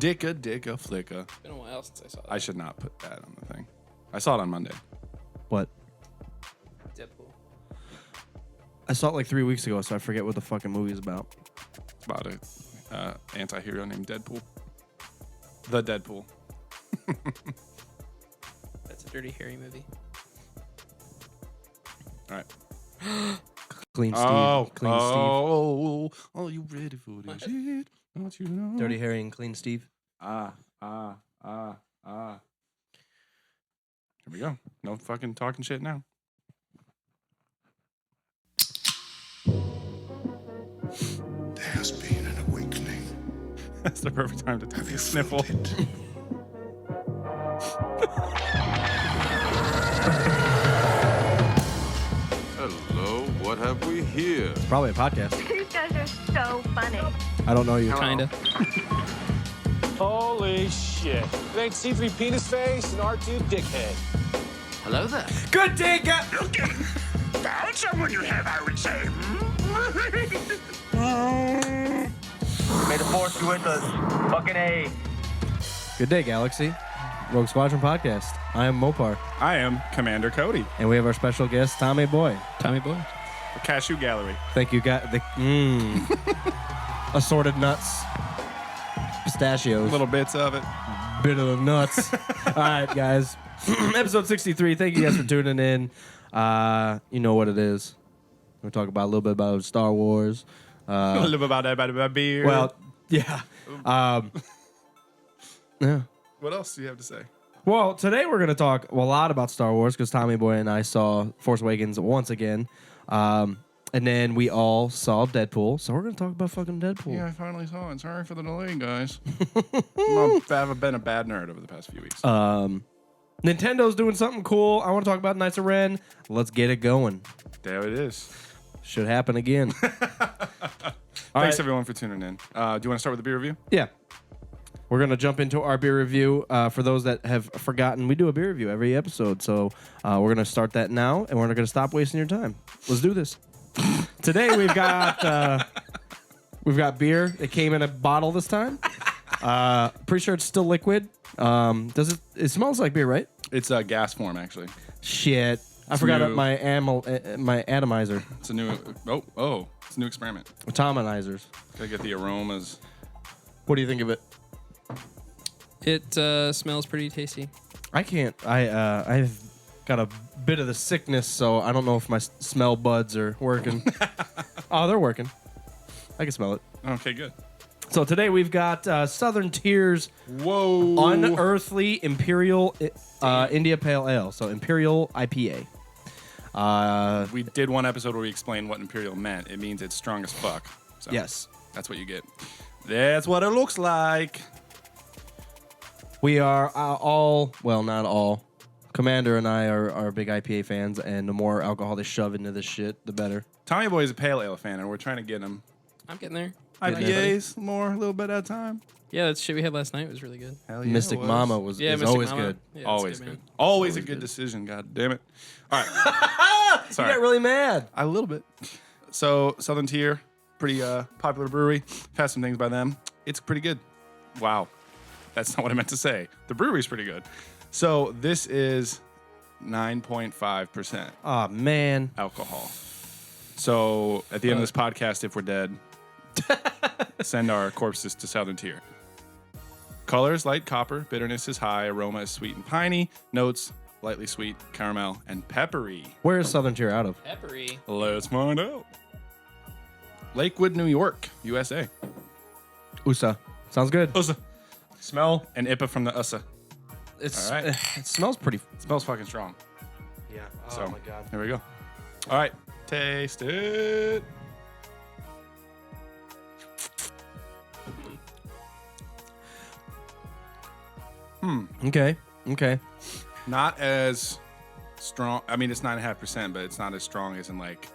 Dicka flicka. It's been a while since I saw that. I should not put that on the thing. I saw it on Monday. What? Deadpool. I saw it like 3 weeks ago, so I forget what the fucking movie is about. It's about a anti-hero named Deadpool. The Deadpool. That's a Dirty Harry movie. All right. Clean Steve. Clean Oh, you ready for this What? shit? Don't you know? Steve. Dirty Harry and Clean Steve. Here we go. No fucking talking shit now. There has been an awakening. That's the perfect time to take a sniffle. Hello, what have we here? It's probably a podcast. You guys are so funny. I don't know you. Kinda. Holy shit. It ain't C3 penis face and R2 dickhead. Hello there. Good day, guys. Found someone you have, I would say. May the force be with us. Fucking A. Good day, Galaxy. Rogue Squadron Podcast. I am Mopar, I am Commander Cody, and we have our special guest, Tommy Boy. Tommy Boy. the Cashew Gallery. Thank you, guys. Assorted nuts, pistachios, Little bits of it. bit of the nuts. All right, guys. Episode 63. Thank you guys for tuning in. You know what it is. We're talking about a little bit about Star Wars. A little bit about that, about beer. Well, yeah. Yeah. What else do you have to say? Well, today we're going to talk a lot about Star Wars because Tommy Boy and I saw Force Awakens once again. And then we all saw Deadpool. So we're going to talk about fucking Deadpool. Yeah, I finally saw it. Sorry for the delay, guys. I've been a bad nerd over the past few weeks. Nintendo's doing something cool. I want to talk about Knights of Ren. Let's get it going. There it is. Should happen again. Thanks, right. everyone, for tuning in. Do you want to start with the beer review? Yeah. We're going to jump into our beer review. For those that have forgotten, we do a beer review every episode. So we're going to start that now, and we're not going to stop wasting your time. Let's do this. Today we've got beer. It came in a bottle this time. Pretty sure it's still liquid. Does it? It smells like beer, right? It's a gas form, actually. Shit. I forgot new. my atomizer. It's a new. It's a new experiment. Atomizers. Gotta get the aromas. What do you think of it? It smells pretty tasty. I can't. I've got a bit of the sickness, so I don't know if my smell buds are working. Oh, they're working. I can smell it. Okay, good. So today we've got Southern Tier's Whoa. Unearthly Imperial India Pale Ale. So Imperial IPA. We did one episode where we explained what Imperial meant. It means it's strong as fuck. So Yes. That's what you get. That's what it looks like. We are all, well, not all. Commander and I are big IPA fans, and the more alcohol they shove into this shit, the better. Tommy Boy is a pale ale fan, and we're trying to get him I'm getting there. IPAs more, a little bit at a time. Yeah, that shit we had last night was really good. Hell yeah, Mystic it was. Mama was Mystic always Mama. good. Yeah, it's Always good. man. Always a Always good good. decision. God damn it. All right. You Sorry. got really mad. A little bit. So Southern Tier, pretty popular brewery. Had some things by them. It's pretty good. Wow. That's not what I meant to say. The brewery's pretty good. So this is 9.5% Oh, man. alcohol. So at the end of this podcast, if we're dead, send our corpses to Southern Tier. Color is light copper. Bitterness is high. Aroma is sweet and piney. Notes, lightly sweet, caramel, and peppery. Where is Southern Tier out of? Peppery. Let's find out. Lakewood, New York, USA. USA. Sounds good. USA. Smell. And IPA from the USA. It's, All right. It smells pretty. It smells fucking strong. Yeah. Oh, So, my God. Here we go. All right. Taste it. Okay. Okay. Not as strong. I mean, it's 9.5%, but it's not as strong as in like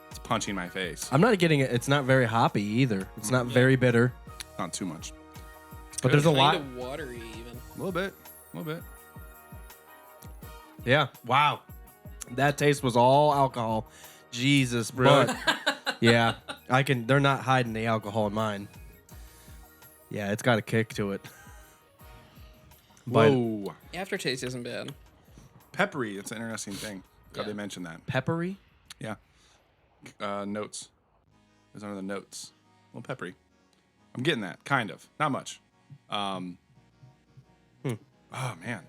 it's punching my face. I'm not getting it. It's not very hoppy either. It's not very bitter. Not too much. But there's a lot. Kind of watery even. A little bit. A little bit. Yeah. Wow. That taste was all alcohol. Jesus, Really? but yeah, I can. They're not hiding the alcohol in mine. Yeah, it's got a kick to it. Whoa. Aftertaste isn't bad. Peppery. It's an interesting thing. Glad Yeah. they mentioned that. Peppery. Yeah. Notes. There's under the notes. A little peppery. I'm getting that. Kind of. Not much. Oh, man.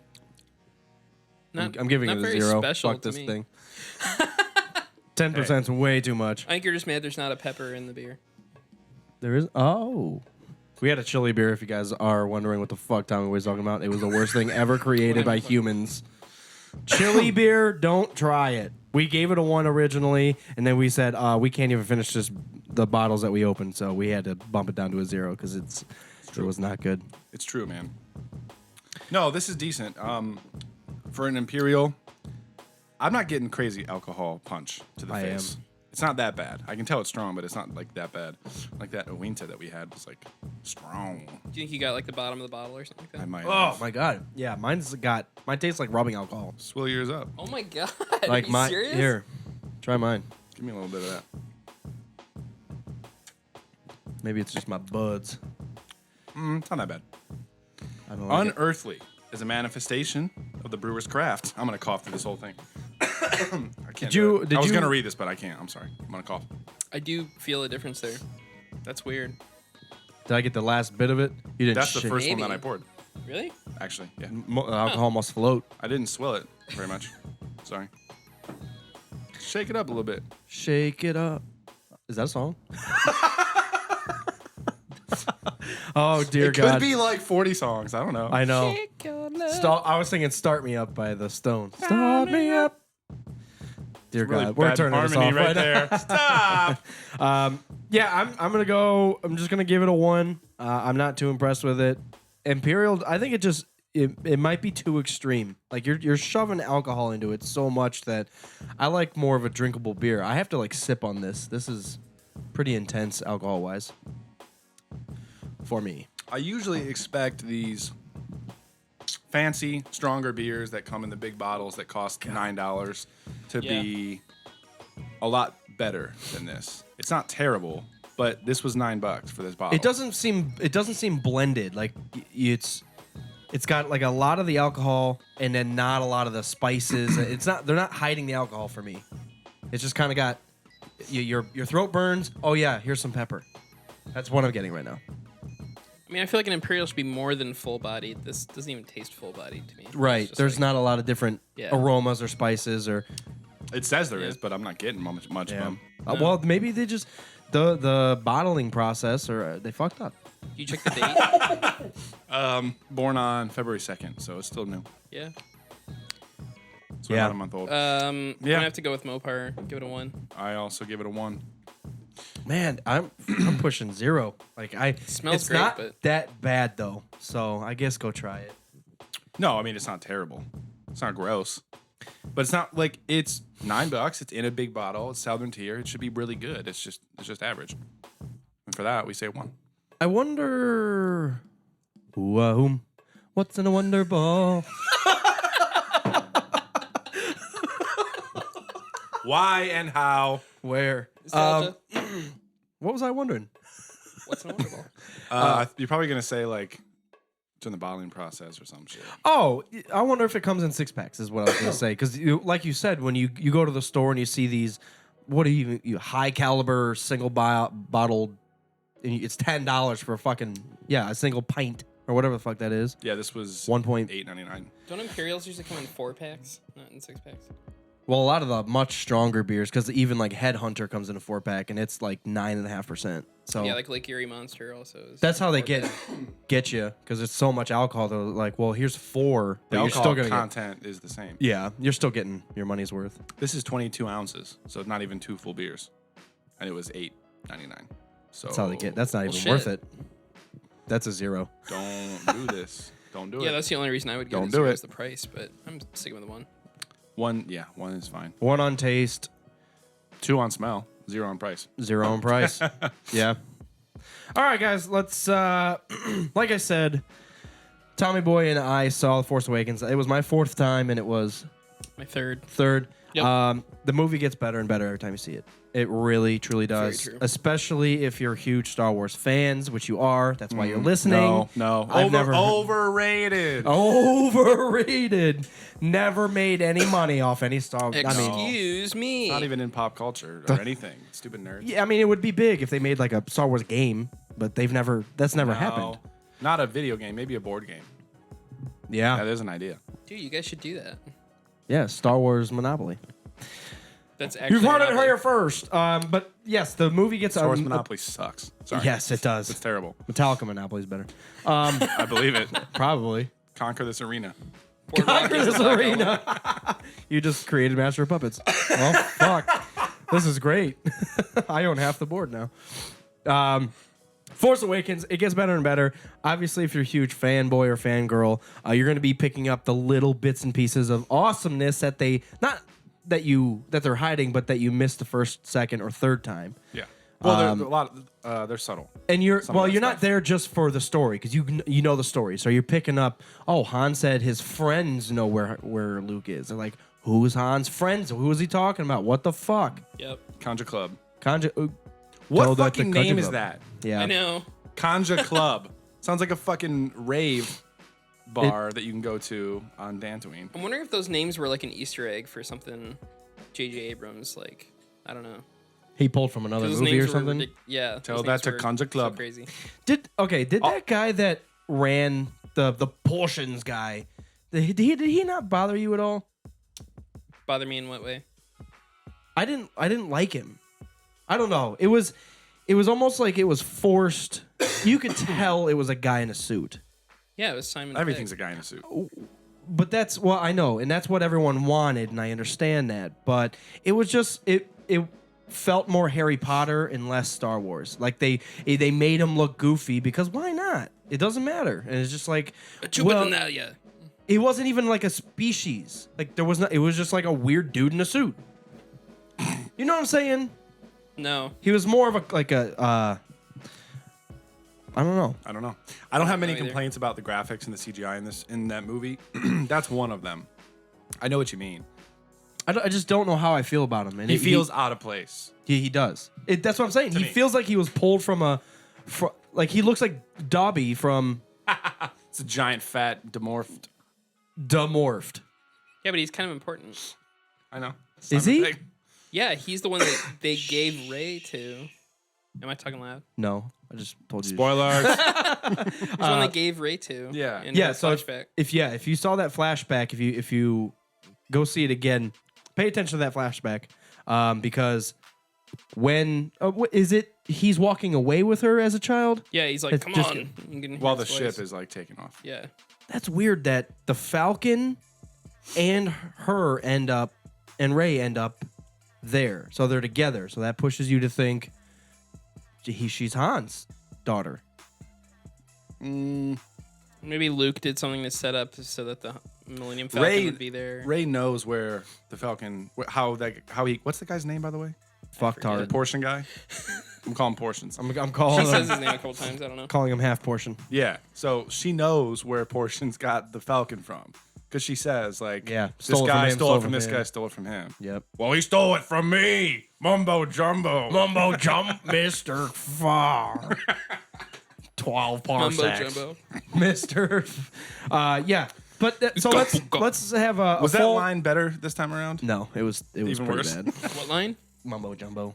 Not, I'm giving not it a very 0. special Fuck to this me. thing. 10% is way too much. I think you're just mad there's not a pepper in the beer. There is. Oh. We had a chili beer, if you guys are wondering what the fuck Tommy was talking about. It was the worst thing ever created by humans. Chili beer, don't try it. We gave it a 1 originally, and then we said we can't even finish the bottles that we opened, so we had to bump it down to a 0 because it was not good. It's true, man. No, this is decent. For an Imperial, I'm not getting crazy alcohol punch to the I face. am. It's not that bad. I can tell it's strong, but it's not like that bad. Like that Owinta that we had was like strong. Do you think you got like the bottom of the bottle or something like that? I might. Oh my god. Yeah, mine tastes like rubbing alcohol. Swill yours up. Oh my god. Like Are you serious? Here. Try mine. Give me a little bit of that. Maybe it's just my buds. It's not that bad. I don't like it. Unearthly is a manifestation of the brewer's craft. I'm gonna cough through this whole thing. I can't. do it. I was gonna read this, but I can't. I'm sorry. I'm gonna cough. I do feel a difference there. That's weird. Did I get the last bit of it? You didn't. That's the first one Maybe. that I poured. Really? Actually, yeah. Alcohol must float. I didn't swill it very much. Sorry. Shake it up a little bit. Shake it up. Is that a song? Oh dear It God! could be like 40 songs. I don't know. I know. Shake your love. I was singing "Start Me Up" by the Stones. Start me up. Dear Really God, we're bad turning this harmony off right now. there. Stop. Yeah, I'm gonna go. I'm just gonna give it a 1. I'm not too impressed with it. Imperial, I think it might be too extreme. Like you're shoving alcohol into it so much that I like more of a drinkable beer. I have to like sip on this. This is pretty intense alcohol wise for me. I usually expect these fancy, stronger beers that come in the big bottles that cost $9 to be a lot better than this. It's not terrible, but this was $9 for this bottle. It doesn't seem blended. Like it's got like a lot of the alcohol and then not a lot of the spices. They're not hiding the alcohol for me. It's just kind of got your throat burns. Oh yeah, here's some pepper. That's what I'm getting right now. I mean, I feel like an Imperial should be more than full-bodied. This doesn't even taste full-bodied to me. Right. It's just There's like- not a lot of different Yeah. aromas or spices or It says there is, but I'm not getting much of them. well, maybe they just the bottling process or they fucked up. You check the date? Born on February 2nd, so it's still new. Yeah. It's Yeah. about a month old. I'm Yeah. gonna have to go with Mopar. Give it a 1. I also give it a 1. Man, I'm pushing 0. Like smells it's great, not but- that bad though. So I guess go try it. No, I mean, it's not terrible. It's not gross. But it's not like it's $9. It's in a big bottle. It's Southern Tier. It should be really good. It's just average. And for that, we say 1. I wonder what's in a wonder ball? Why and how? Where? Nostalgia. What was I wondering? What's in a Wonder Ball? You're probably gonna say like it's in the bottling process or some shit. Oh, I wonder if it comes in 6-packs is what I was going to say. Because like you said, when you go to the store and you see these, what are you high caliber single bottled, and it's $10 for a fucking, a single pint or whatever the fuck that is. Yeah, this was 1.8. Don't Imperials usually come in 4-packs, not in 6-packs? Well, a lot of the much stronger beers, because even like Headhunter comes in a 4-pack and it's like 9.5%. So Yeah, like Lake Erie Monster also is. that's how they 4-pack. get you, because it's so much alcohol. They're like, well, here's 4, the but you're alcohol still gonna content is the same. you're still getting your money's worth. This is 22 ounces, so not even 2 full beers, and it was $8.99. So That's how they get. That's not even shit. worth it. That's a 0. Don't do this. Don't do Yeah, it. that's the only reason I would go Don't to do 0 it. is the price, but I'm sticking with the 1. 1 is fine. 1 on taste, 2 on smell, 0 on price. 0 on price. Yeah. All right, guys. Let's. Like I said, Tommy Boy and I saw Force Awakens. It was my 4th time, and it was My 3rd. 3rd. Yep. The movie gets better and better every time you see it. It really, truly does. true. Especially if you're huge Star Wars fans, which you are. That's why you're listening. No. I've never Overrated. overrated. Never made any money off any Star Wars. Excuse me. Not even in pop culture or anything. Stupid nerds. Yeah, I mean, it would be big if they made like a Star Wars game, but that's never happened. Not a video game. Maybe a board game. Yeah. That is an idea. Dude, you guys should do that. Yeah, Star Wars Monopoly. That's actually You've heard it Monopoly. here first. But yes, the movie gets Star Wars Monopoly sucks. Sorry. Yes, it does. It's terrible. Metallica Monopoly is better. I believe it. Probably. Conquer this arena. Boardwalk is not arena. You just created Master of Puppets. Well, fuck. This is great. I own half the board now. Force Awakens, it gets better and better. Obviously, if you're a huge fanboy or fangirl, you're going to be picking up the little bits and pieces of awesomeness that they're hiding, but that you missed the first, second, or third time. Yeah. Well, they're a lot. They're subtle. And you're Some of that you're not stuff. there just for the story because you know the story. So you're picking up. Oh, Han said his friends know where Luke is. They're like, who's Han's friends? Who is he talking about? What the fuck? Yep. Conja Club. What What fucking name is that? Yeah, I know. Conja Club. Sounds like a fucking rave bar that you can go to on Dantooine. I'm wondering if those names were like an Easter egg for something J.J. Abrams, like, I don't know. He pulled from another Those movie names or were something. yeah. Tell those that names to were Conja Club. So crazy. Did that guy that ran the portions guy? Did he not bother you at all? Bother me in what way? I didn't like him. I don't know. It was almost like it was forced. You could tell it was a guy in a suit. Yeah, it was Simon. Everything's a Pegg. guy in a suit. But that's I know, and that's what everyone wanted, and I understand that. But it was just it felt more Harry Potter and less Star Wars. Like they made him look goofy because why not? It doesn't matter, and it's just like Jupiter. it wasn't even like a species. Like there was not. It was just like a weird dude in a suit. You know what I'm saying? No. He was more of a I don't know. I don't know. I don't have many know either. complaints about the graphics and the CGI in that movie. That's one of them. I know what you mean. I just don't know how I feel about him. And He feels out of place. he does. That's what I'm saying. He me. feels like he was pulled from like he looks like Dobby from It's a giant, fat, demorphed. Yeah, but he's kind of important. I know. Is he? Pegg. Yeah, he's the one that they gave Ray to. Am I talking loud? No, I just told you. Spoilers. He's the one they gave Ray to. yeah. In Yeah, the so flashback. if you saw that flashback, if you go see it again, pay attention to that flashback because when is it? He's walking away with her as a child. Yeah, he's like, It's come just- on. You can hear While the his ship voice. is like taking off. Yeah. That's weird that the Falcon and her and Ray end up there. So they're together. So that pushes you to think she's Han's daughter. Maybe Luke did something to set up so that the Millennium Falcon would be there. Ray knows where the Falcon, how he, what's the guy's name, by the way? Fucktard. Portion guy? I'm calling Portions. I'm She calling says him, his name a couple times. I don't know. calling him half portion. Yeah. So she knows where Portions got the Falcon from. Because she says, like, Yeah, this stole it from guy him, stole it from him. this guy, stole it from him. Yep. Well, he stole it from me. Mumbo jumbo. Mumbo jump, Mr. Far. 12 Mumbo parsecs. jumbo. Mr. Yeah. But so let's have a Was that full... line better this time around? No, it was Even pretty worse? bad. What line? Mumbo jumbo.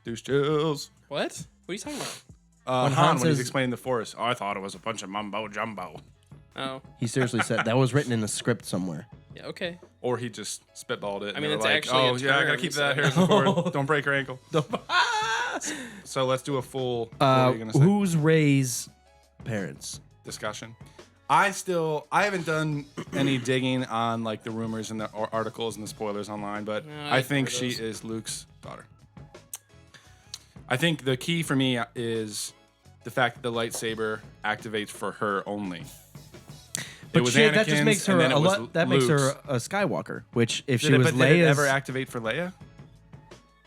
Deuce chills. What? What are you talking about? Han, Han when he's says- explaining the forest. Oh, I thought it was a bunch of mumbo jumbo. Oh, He seriously said that was written in the script somewhere. yeah. Okay. Or he just spitballed it. I mean, and it's they were actually like, a oh, yeah, I gotta term, keep so- that Harrison Ford. Don't break her ankle. So let's do a full what are you gonna say? Who's Ray's parents? Discussion. I haven't done any digging on like the rumors and the articles and the spoilers online, but No, I I've think heard she those. is Luke's daughter. I think the key for me is the fact that the lightsaber activates for her only. But it was that just Anakin's, makes her and then it was makes her Luke's. a Skywalker. Which if Did she it, was but did it Leia's, ever activate for Leia?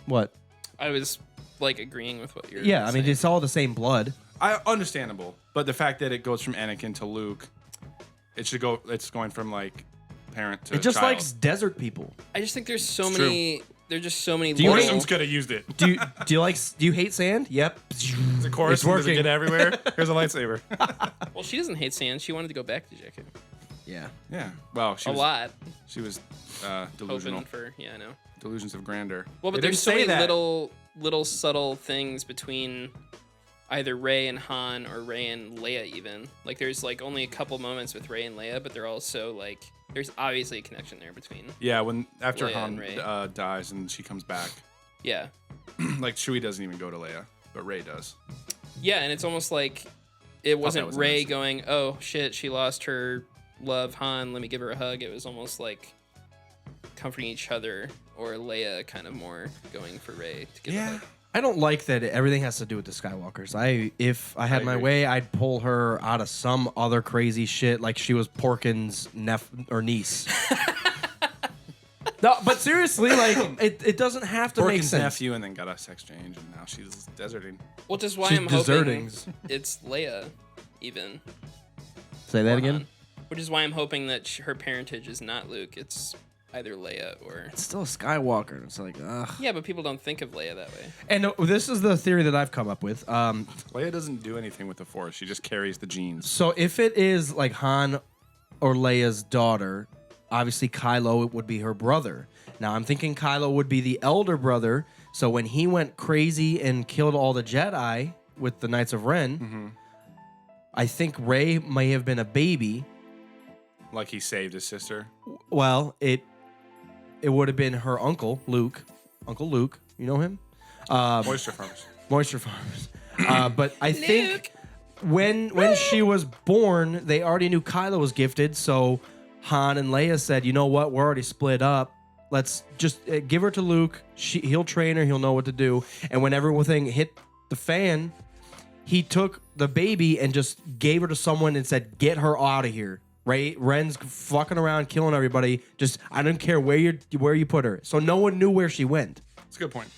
what? I was like agreeing with what you're. Yeah, I mean saying. it's all the same blood. Understandable, but the fact that it goes from Anakin to Luke, it's going from like parent to It just child. likes desert people. I just think there's so It's many there's just so many. you little... Orson's could have used it. Do you hate sand? Yep. Of course, It's working. Does it get everywhere? Here's a lightsaber. Well, she doesn't hate sand. She wanted to go back to Jakku. Yeah. Yeah. Well, A lot. She was delusional. Hoping for, I know. Delusions of grandeur. Well, but They there's didn't so say many that. little subtle things between either Rey and Han or Rey and Leia even. Like there's like only a couple moments with Rey and Leia, but they're also like there's obviously a connection there between. Yeah, when after Leia Han and Rey. dies and she comes back, Yeah. like Chewie doesn't even go to Leia, but Rey does. Yeah, and it's almost like it wasn't was Rey nice. going, "Oh shit, she lost her love, Han. Let me give her a hug." It was almost like comforting each other, or Leia kind of more going for Rey to give a hug. I don't like that everything has to do with the Skywalkers. If I had my agree. way, I'd pull her out of some other crazy shit, like she was Porkin's niece. No, but seriously, like it doesn't have to make Porkin's sense. nephew, and then got a sex change, and now she's deserting. Which is why She's I'm hoping deserting. it's Leia, even. Say that or again. Han. Which is why I'm hoping that her parentage is not Luke. It's either Leia or. It's still a Skywalker. It's like, ugh. Yeah, but people don't think of Leia that way. And this is the theory that I've come up with. Leia doesn't do anything with the Force. She just carries the genes. So if it is like Han or Leia's daughter, obviously Kylo would be her brother. Now I'm thinking Kylo would be the elder brother. So when he went crazy and killed all the Jedi with the Knights of Ren, I think Rey may have been a baby. Like he saved his sister. Well, it would have been her uncle Luke. Uncle Luke, you know him? Moisture farmers. Moisture Farmers. But I think when she was born, they already knew Kylo was gifted. So Han and Leia said, "You know what? We're already split up. Let's just give her to Luke. He'll train her. He'll know what to do." And when everything hit the fan, he took the baby and just gave her to someone and said, "Get her out of here." Right? Ren's fucking around, killing everybody. Just I don't care where you put her. So no one knew where she went. That's a good point.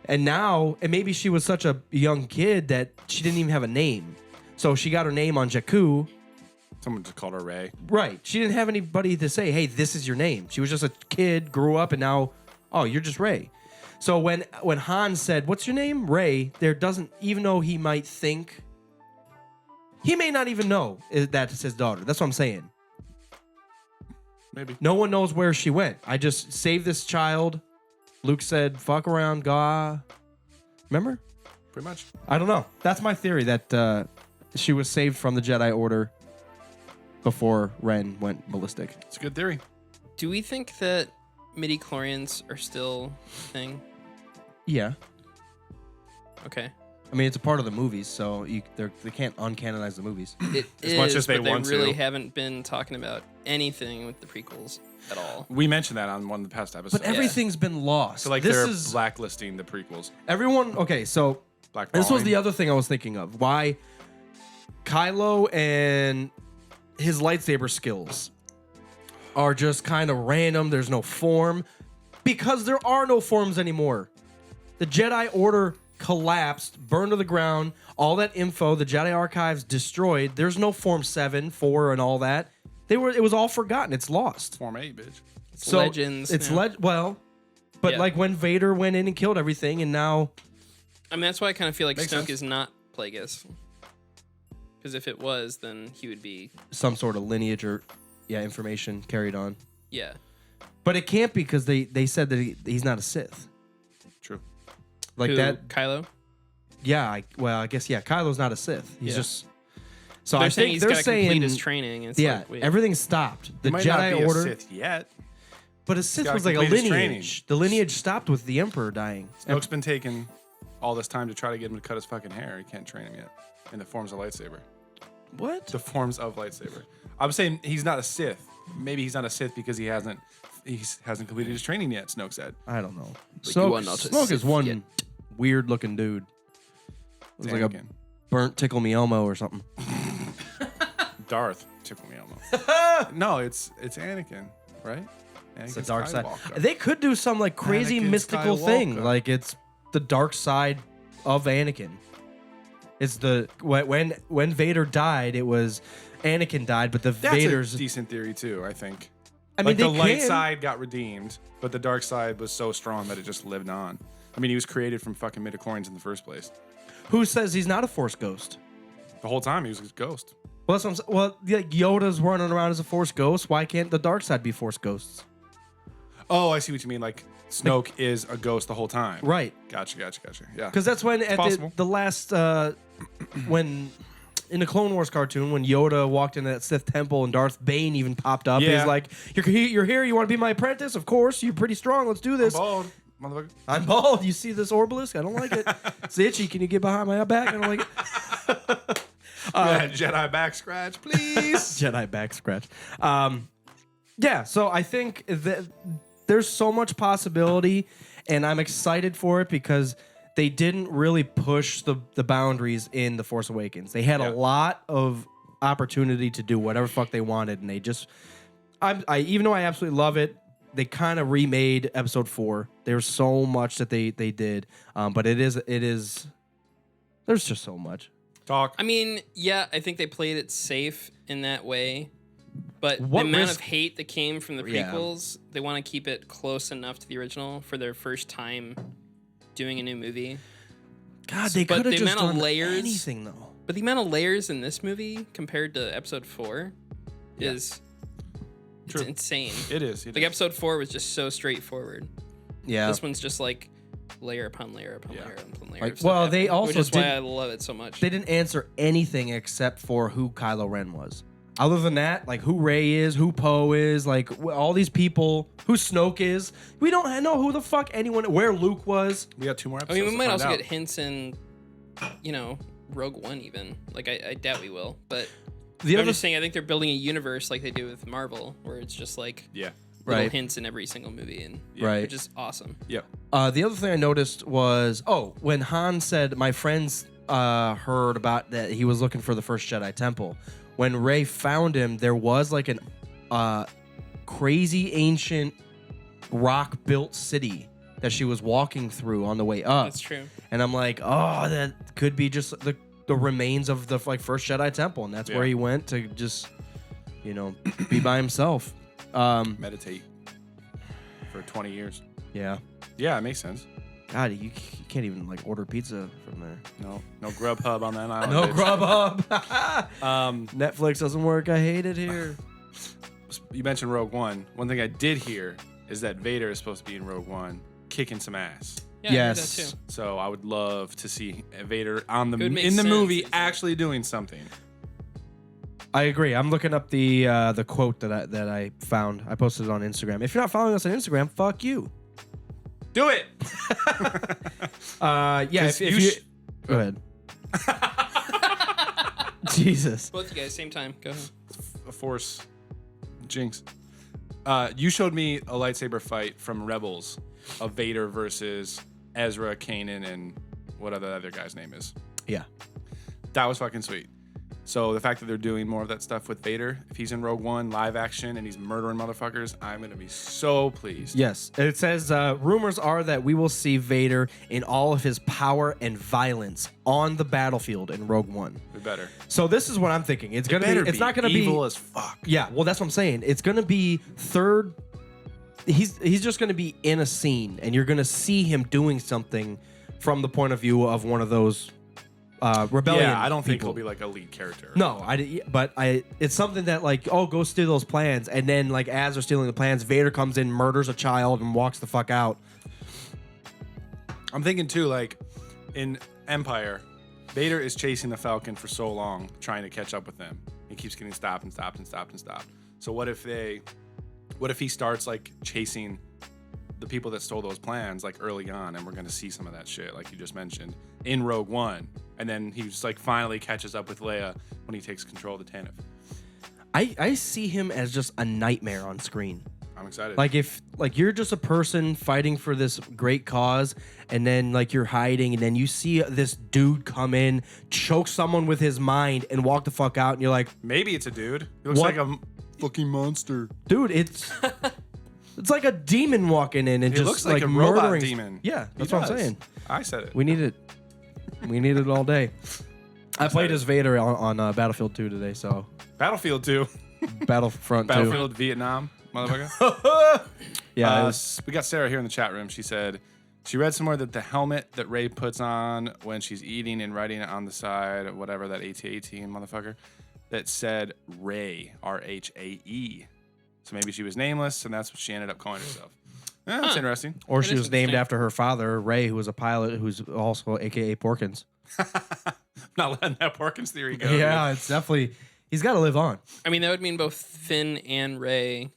And now, and maybe she was such a young kid that she didn't even have a name. So she got her name on Jakku. Someone just called her Rey. Right. She didn't have anybody to say, "Hey, this is your name." She was just a kid, grew up, and now, oh, you're just Rey. So when Han said, "What's your name?" Rey, there doesn't, even though he might think, he may not even know that's his daughter. That's what I'm saying. Maybe. No one knows where she went. I just saved this child. Luke said, "Fuck around, ga." Remember? Pretty much. I don't know. That's my theory, that she was saved from the Jedi Order before Ren went ballistic. It's a good theory. Do we think that midi-chlorians are still a thing? Yeah. Okay. I mean, it's a part of the movies, so they can't uncanonize the movies. It As much as they but want they really to. haven't been talking about anything with the prequels at all. We mentioned that on one of the past episodes. But everything's been lost. So like this they're is blacklisting the prequels. everyone. Okay, so Black this was balling. the other thing I was thinking of. Why Kylo and his lightsaber skills are just kind of random. There's no form. Because there are no forms anymore. The Jedi Order collapsed, burned to the ground. All that info, the Jedi Archives destroyed. There's no Form 7, 4, and all that. It was all forgotten. It's lost. Form 8, bitch. It's legends. It's now. but Yeah. like when Vader went in and killed everything, and now I mean, that's why I kind of feel like Makes Snoke sense. is not Plagueis. Because if it was, then he would be, some sort of lineage or information carried on. yeah. But it can't be because they said that he's not a Sith. True. Like Who, that. Kylo? Yeah. I guess Kylo's not a Sith. He's Yeah. just. So They're I saying think he's they're got to saying complete his training. And it's yeah, like, wait. everything stopped. The He might not Jedi be Order, a Sith yet. but a Sith gotta was like a complete his lineage. The lineage stopped with the Emperor dying. Snoke's been taking all this time to try to get him to cut his fucking hair. He can't train him yet. In the forms of lightsaber. What? The forms of lightsaber. I'm saying he's not a Sith. Maybe he's not a Sith because he hasn't completed his training yet, Snoke said. I don't know. Like, you are not a Snoke is Sith one yet. weird looking dude. It was like a Anakin. burnt Tickle Me Elmo or something. Darth. Tickle me Elmo. No, it's Anakin, right? It's Anakin the dark side. Skywalker. They could do some like crazy Anakin mystical thing. Skywalker. Like it's the dark side of Anakin. It's the when Vader died, it was Anakin died, but the That's Vader's a decent theory too, I think. I mean, Like they the light can. side got redeemed, but the dark side was so strong that it just lived on. I mean, he was created from fucking midichlorians in the first place. Who says he's not a Force ghost? The whole time he was a ghost. Well, that's what I'm saying. Well, like Yoda's running around as a Force ghost. Why can't the dark side be Force ghosts? Oh, I see what you mean. Like Snoke is a ghost the whole time. Right. Gotcha. Yeah. Because that's when at possible. the last when in the Clone Wars cartoon when Yoda walked into that Sith temple and Darth Bane even popped up. Yeah. He's like, "You're here. You want to be my apprentice? Of course. You're pretty strong. Let's do this." Bald, motherfucker. I'm bald. You see this obelisk? I don't like it. It's itchy. Can you get behind my back? I don't like it. Jedi back scratch, please. Jedi back scratch. Yeah, so I think that there's so much possibility, and I'm excited for it because they didn't really push the boundaries in The Force Awakens. They had a lot of opportunity to do whatever fuck they wanted, and they just, I even though I absolutely love it, they kind of remade Episode 4. There's so much that they did, but it is there's just so much. Talk. I mean, yeah, I think they played it safe in that way. But What the amount risk- of hate that came from the Yeah. prequels, they want to keep it close enough to the original for their first time doing a new movie. God, they But could have the just amount of done layers- anything though. But the amount of layers in this movie compared to Episode 4 is it's True. insane. It is. Like Episode 4 was just so straightforward. Yeah. This one's just like layer upon layer upon layer upon layer. Like, of stuff well, they happening, also which is why did- I love it so much. They didn't answer anything except for who Kylo Ren was. Other than that, like who Rey is, who Poe is, like all these people, who Snoke is. We don't know who the fuck anyone, where Luke was. We got 2 more I episodes. mean, we to might find also out. get hints in, Rogue One even. Like, I doubt we will, but The I'm other just saying I think they're building a universe like they do with Marvel, where it's just like Yeah. little Right. hints in every single movie, and Right. which is awesome. Yep. The other thing I noticed was, when Han said, my friends heard about that he was looking for the first Jedi Temple. When Rey found him, there was like an crazy ancient rock-built city that she was walking through on the way up. That's true. And I'm like, oh, that could be just the remains of the first Jedi Temple, and that's where he went to just, be by himself. Meditate for 20 years. Yeah. Yeah, it makes sense. God, you can't even order pizza from there. No Grubhub on that island. No bitch. Grubhub. Netflix doesn't work. I hate it here. You mentioned Rogue One. One thing I did hear is that Vader is supposed to be in Rogue One, kicking some ass. Yeah, I heard Yes. that too. So I would love to see Vader on It would make in the sense. movie actually doing something. I agree. I'm looking up the quote that I found. I posted it on Instagram. If you're not following us on Instagram, fuck you. Do it. Yeah. 'Cause If you you sh- go ahead. Jesus. Both you guys, same time. Go ahead. A Force jinx. You showed me a lightsaber fight from Rebels of Vader versus Ezra, Kanan, and whatever the other guy's name is. Yeah. That was fucking sweet. So the fact that they're doing more of that stuff with Vader, if he's in Rogue One live action and he's murdering motherfuckers, I'm gonna be so pleased. Yes. It says rumors are that we will see Vader in all of his power and violence on the battlefield in Rogue One. We better. So this is what I'm thinking. It's gonna be. It's not gonna be evil as fuck. Yeah, well, that's what I'm saying. It's gonna be third. He's just gonna be in a scene, and you're gonna see him doing something from the point of view of one of those rebellion. Yeah, I don't think people. he'll be like a lead character. No, it's something that go steal those plans, and then as they're stealing the plans, Vader comes in, murders a child, and walks the fuck out. I'm thinking too, in Empire, Vader is chasing the Falcon for so long, trying to catch up with them. He keeps getting stopped and stopped and stopped and stopped. So what if he starts chasing the people that stole those plans early on, and we're gonna see some of that shit like you just mentioned in Rogue One, and then he just finally catches up with Leia when he takes control of the Tantive. I see him as just a nightmare on screen. I'm excited. If you're just a person fighting for this great cause, and then you're hiding, and then you see this dude come in, choke someone with his mind, and walk the fuck out, and you're like, maybe it's a dude. He looks What? like a fucking monster. dude, it's like a demon walking in and He just looks like a robot murdering. demon. Yeah, that's He what I'm does. saying. I said it. We need it. We need it all day. I played as Vader on Battlefield 2 today, so Battlefield 2. Battlefront 2. Battlefield Vietnam. motherfucker. Yeah. We got Sarah here in the chat room. She said she read somewhere that the helmet that Rey puts on when she's eating and writing it on the side, whatever that AT-18 motherfucker, that said Rey, R-H-A-E. So maybe she was nameless, and that's what she ended up calling herself. That's interesting. Or she is was named interesting. after her father, Ray, who was a pilot, who's also AKA Porkins. Not letting that Porkins theory go. Yeah, it's definitely. He's got to live on. I mean, that would mean both Finn and Rey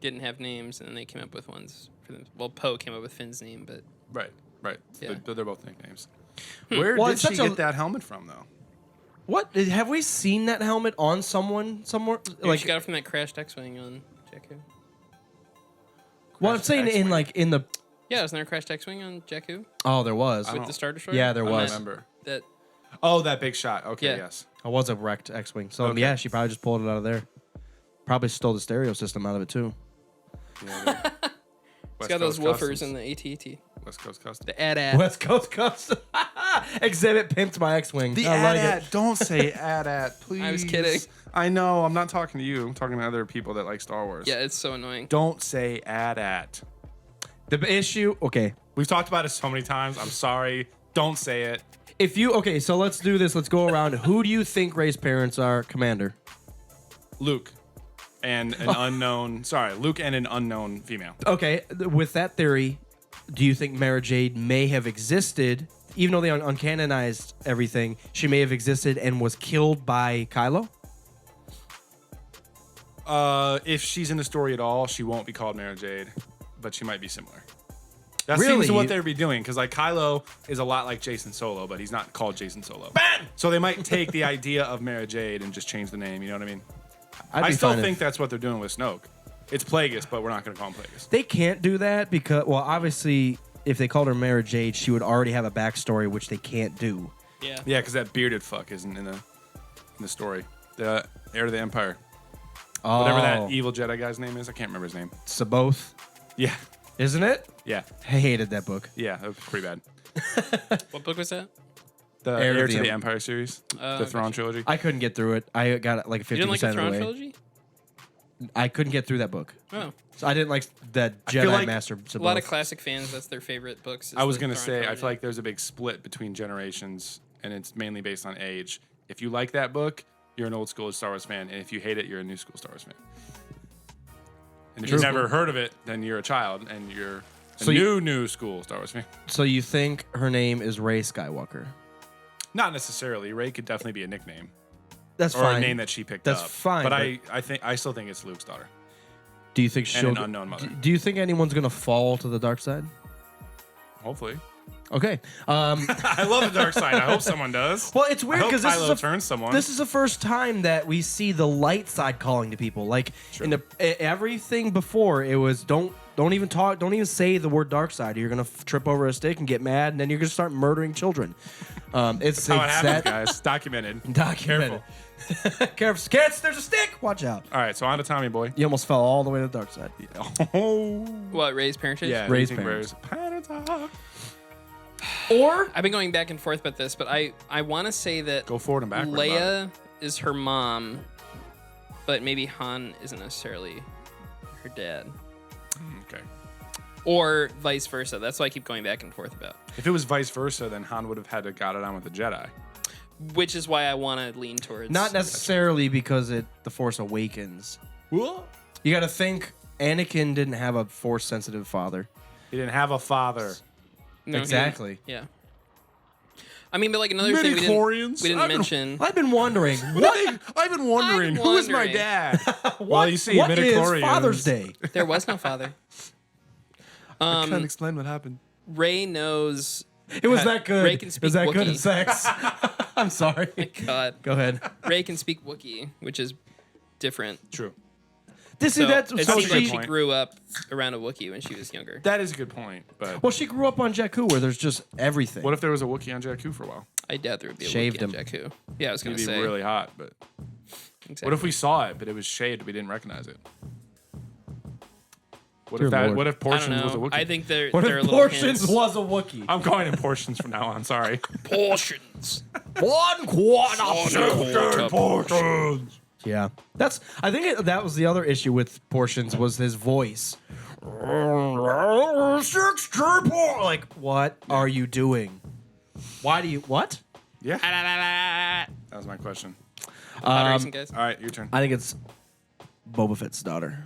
didn't have names, and then they came up with ones for them. Well, Poe came up with Finn's name, but Right. Yeah. They're both nicknames. Where Well, did it's she such a- get that helmet from, though? What have we seen that helmet on someone somewhere? like she got it from that crashed X-wing on Jakku. Well, I'm saying X-Wing. in the. Yeah, wasn't there a crashed X-wing on Jakku Oh, there was. with the Star Destroyer? Yeah, there On was. that- Remember? That Oh, that big shot. Okay, Yeah. yes. It was a wrecked X-wing. So Okay. yeah, she probably just pulled it out of there. Probably stole the stereo system out of it too. Yeah, it's got those woofers in the AT-AT. West Coast Custom. The AT-AT. West Coast Custom. Exhibit pimped my X-wing. The I like AT-AT. it. Don't say AT-AT, please. I was kidding. I know. I'm not talking to you. I'm talking to other people that like Star Wars. Yeah, it's so annoying. Don't say AT-AT. The issue. Okay. We've talked about it so many times. I'm sorry. Don't say it. If you so let's do this. Let's go around. Who do you think Rey's parents are? Commander. Luke and an unknown. Sorry, Luke and an unknown female. Okay. With that theory, do you think Mara Jade may have existed, even though they uncanonized everything? She may have existed and was killed by Kylo. If she's in the story at all, she won't be called Mara Jade, but she might be similar. That Really? seems to what they'd be doing, because like Kylo is a lot like Jason Solo, but he's not called Jason Solo. Bam! So they might take the idea of Mara Jade and just change the name. You know what I mean? I'd I be still fine if- think that's what they're doing with Snoke. It's Plagueis, but we're not going to call him Plagueis. They can't do that because, well, obviously, if they called her Mara Jade, she would already have a backstory, which they can't do. Yeah. Yeah, because that bearded fuck isn't in the story. The heir to the Empire, whatever that evil Jedi guy's name is, I can't remember his name. Saboth, Yeah, isn't it? yeah, I hated that book. yeah. That was pretty bad. What book was that? The Heir heir of to the the Empire series, the Thrawn gotcha. trilogy. I couldn't get through it. I got like 50% You didn't like the of the Thrawn way. trilogy? I couldn't get through that book. Oh. So I didn't like that feel Jedi like Master A lot of Saboth. classic fans, that's their favorite books. is I was the gonna Thrawn say, I trilogy. feel like there's a big split between generations, and it's mainly based on age. If you like that book, you're an old school Star Wars fan, and if you hate it, you're a new school Star Wars fan. And if you've never heard of it, then you're a child, and you're a new school Star Wars fan. So you think her name is Rey Skywalker? Not necessarily. Rey could definitely be a nickname That's or fine. a name that she picked That's up. fine, But but- I still think it's Luke's daughter. Do you think And she'll? an unknown mother. Do you think anyone's gonna fall to the dark side? Hopefully. Okay. I love the dark side. I hope someone does. Well, it's weird I hope because Kylo turns someone. This is the first time that we see the light side calling to people. Like in the everything before, it was don't even talk, don't even say the word dark side. You're gonna trip over a stick and get mad, and then you're gonna start murdering children. It's how it happens, that guys. Documented. documented. Careful, kids! There's a stick. Watch out! All right, so on to Tommy Boy. You almost fell all the way to the dark side. Oh. What, Rey's parentage? Yeah, Rey's anything parents. Rey's parents. Or I've been going back and forth about this, but I want to say that Go forward and backward. about it. Leia is her mom, but maybe Han isn't necessarily her dad. Okay. Or vice versa. That's why I keep going back and forth about. If it was vice versa, then Han would have had to got it on with the Jedi. Which is why I want to lean towards. not necessarily because the Force Awakens. What? You got to think Anakin didn't have a Force sensitive father. He didn't have a father. No, he- Exactly. Yeah. I mean, but like another thing we Midichlorians? didn't mention. I've been wondering. I've been wondering, I'm who is my wondering. dad? Well, you see, what is midichlorians. Father's Day? There was no father. I can't explain what happened. Rey knows. It was that good. Rey can It speak was that good in Wookiee. sex. I'm sorry. God. Go ahead. Rey can speak Wookiee, which is different. True. This So is that. it So seems like she. she grew up around a Wookiee when she was younger. That is a good point. But Well, she grew up on Jakku, where there's just everything. what if there was a Wookiee on Jakku for a while? I doubt there would be a Shaved Wookiee on him. Jakku. Yeah, I was It'd gonna be say. really hot, but Exactly. what if we saw it, but it was shaved, we didn't recognize it? What Dear if that? Lord. What if I Portions don't was a know. Wookiee? I think there What are if little Portions hints. was a Wookiee? I'm calling him Portions from now on. Sorry. Portions. 1 quarter. Portions. Yeah, I think that was the other issue with Portions was his voice. Like, what are you doing? Why do you what? Yeah. That was my question. Guys. All right, your turn. I think it's Boba Fett's daughter.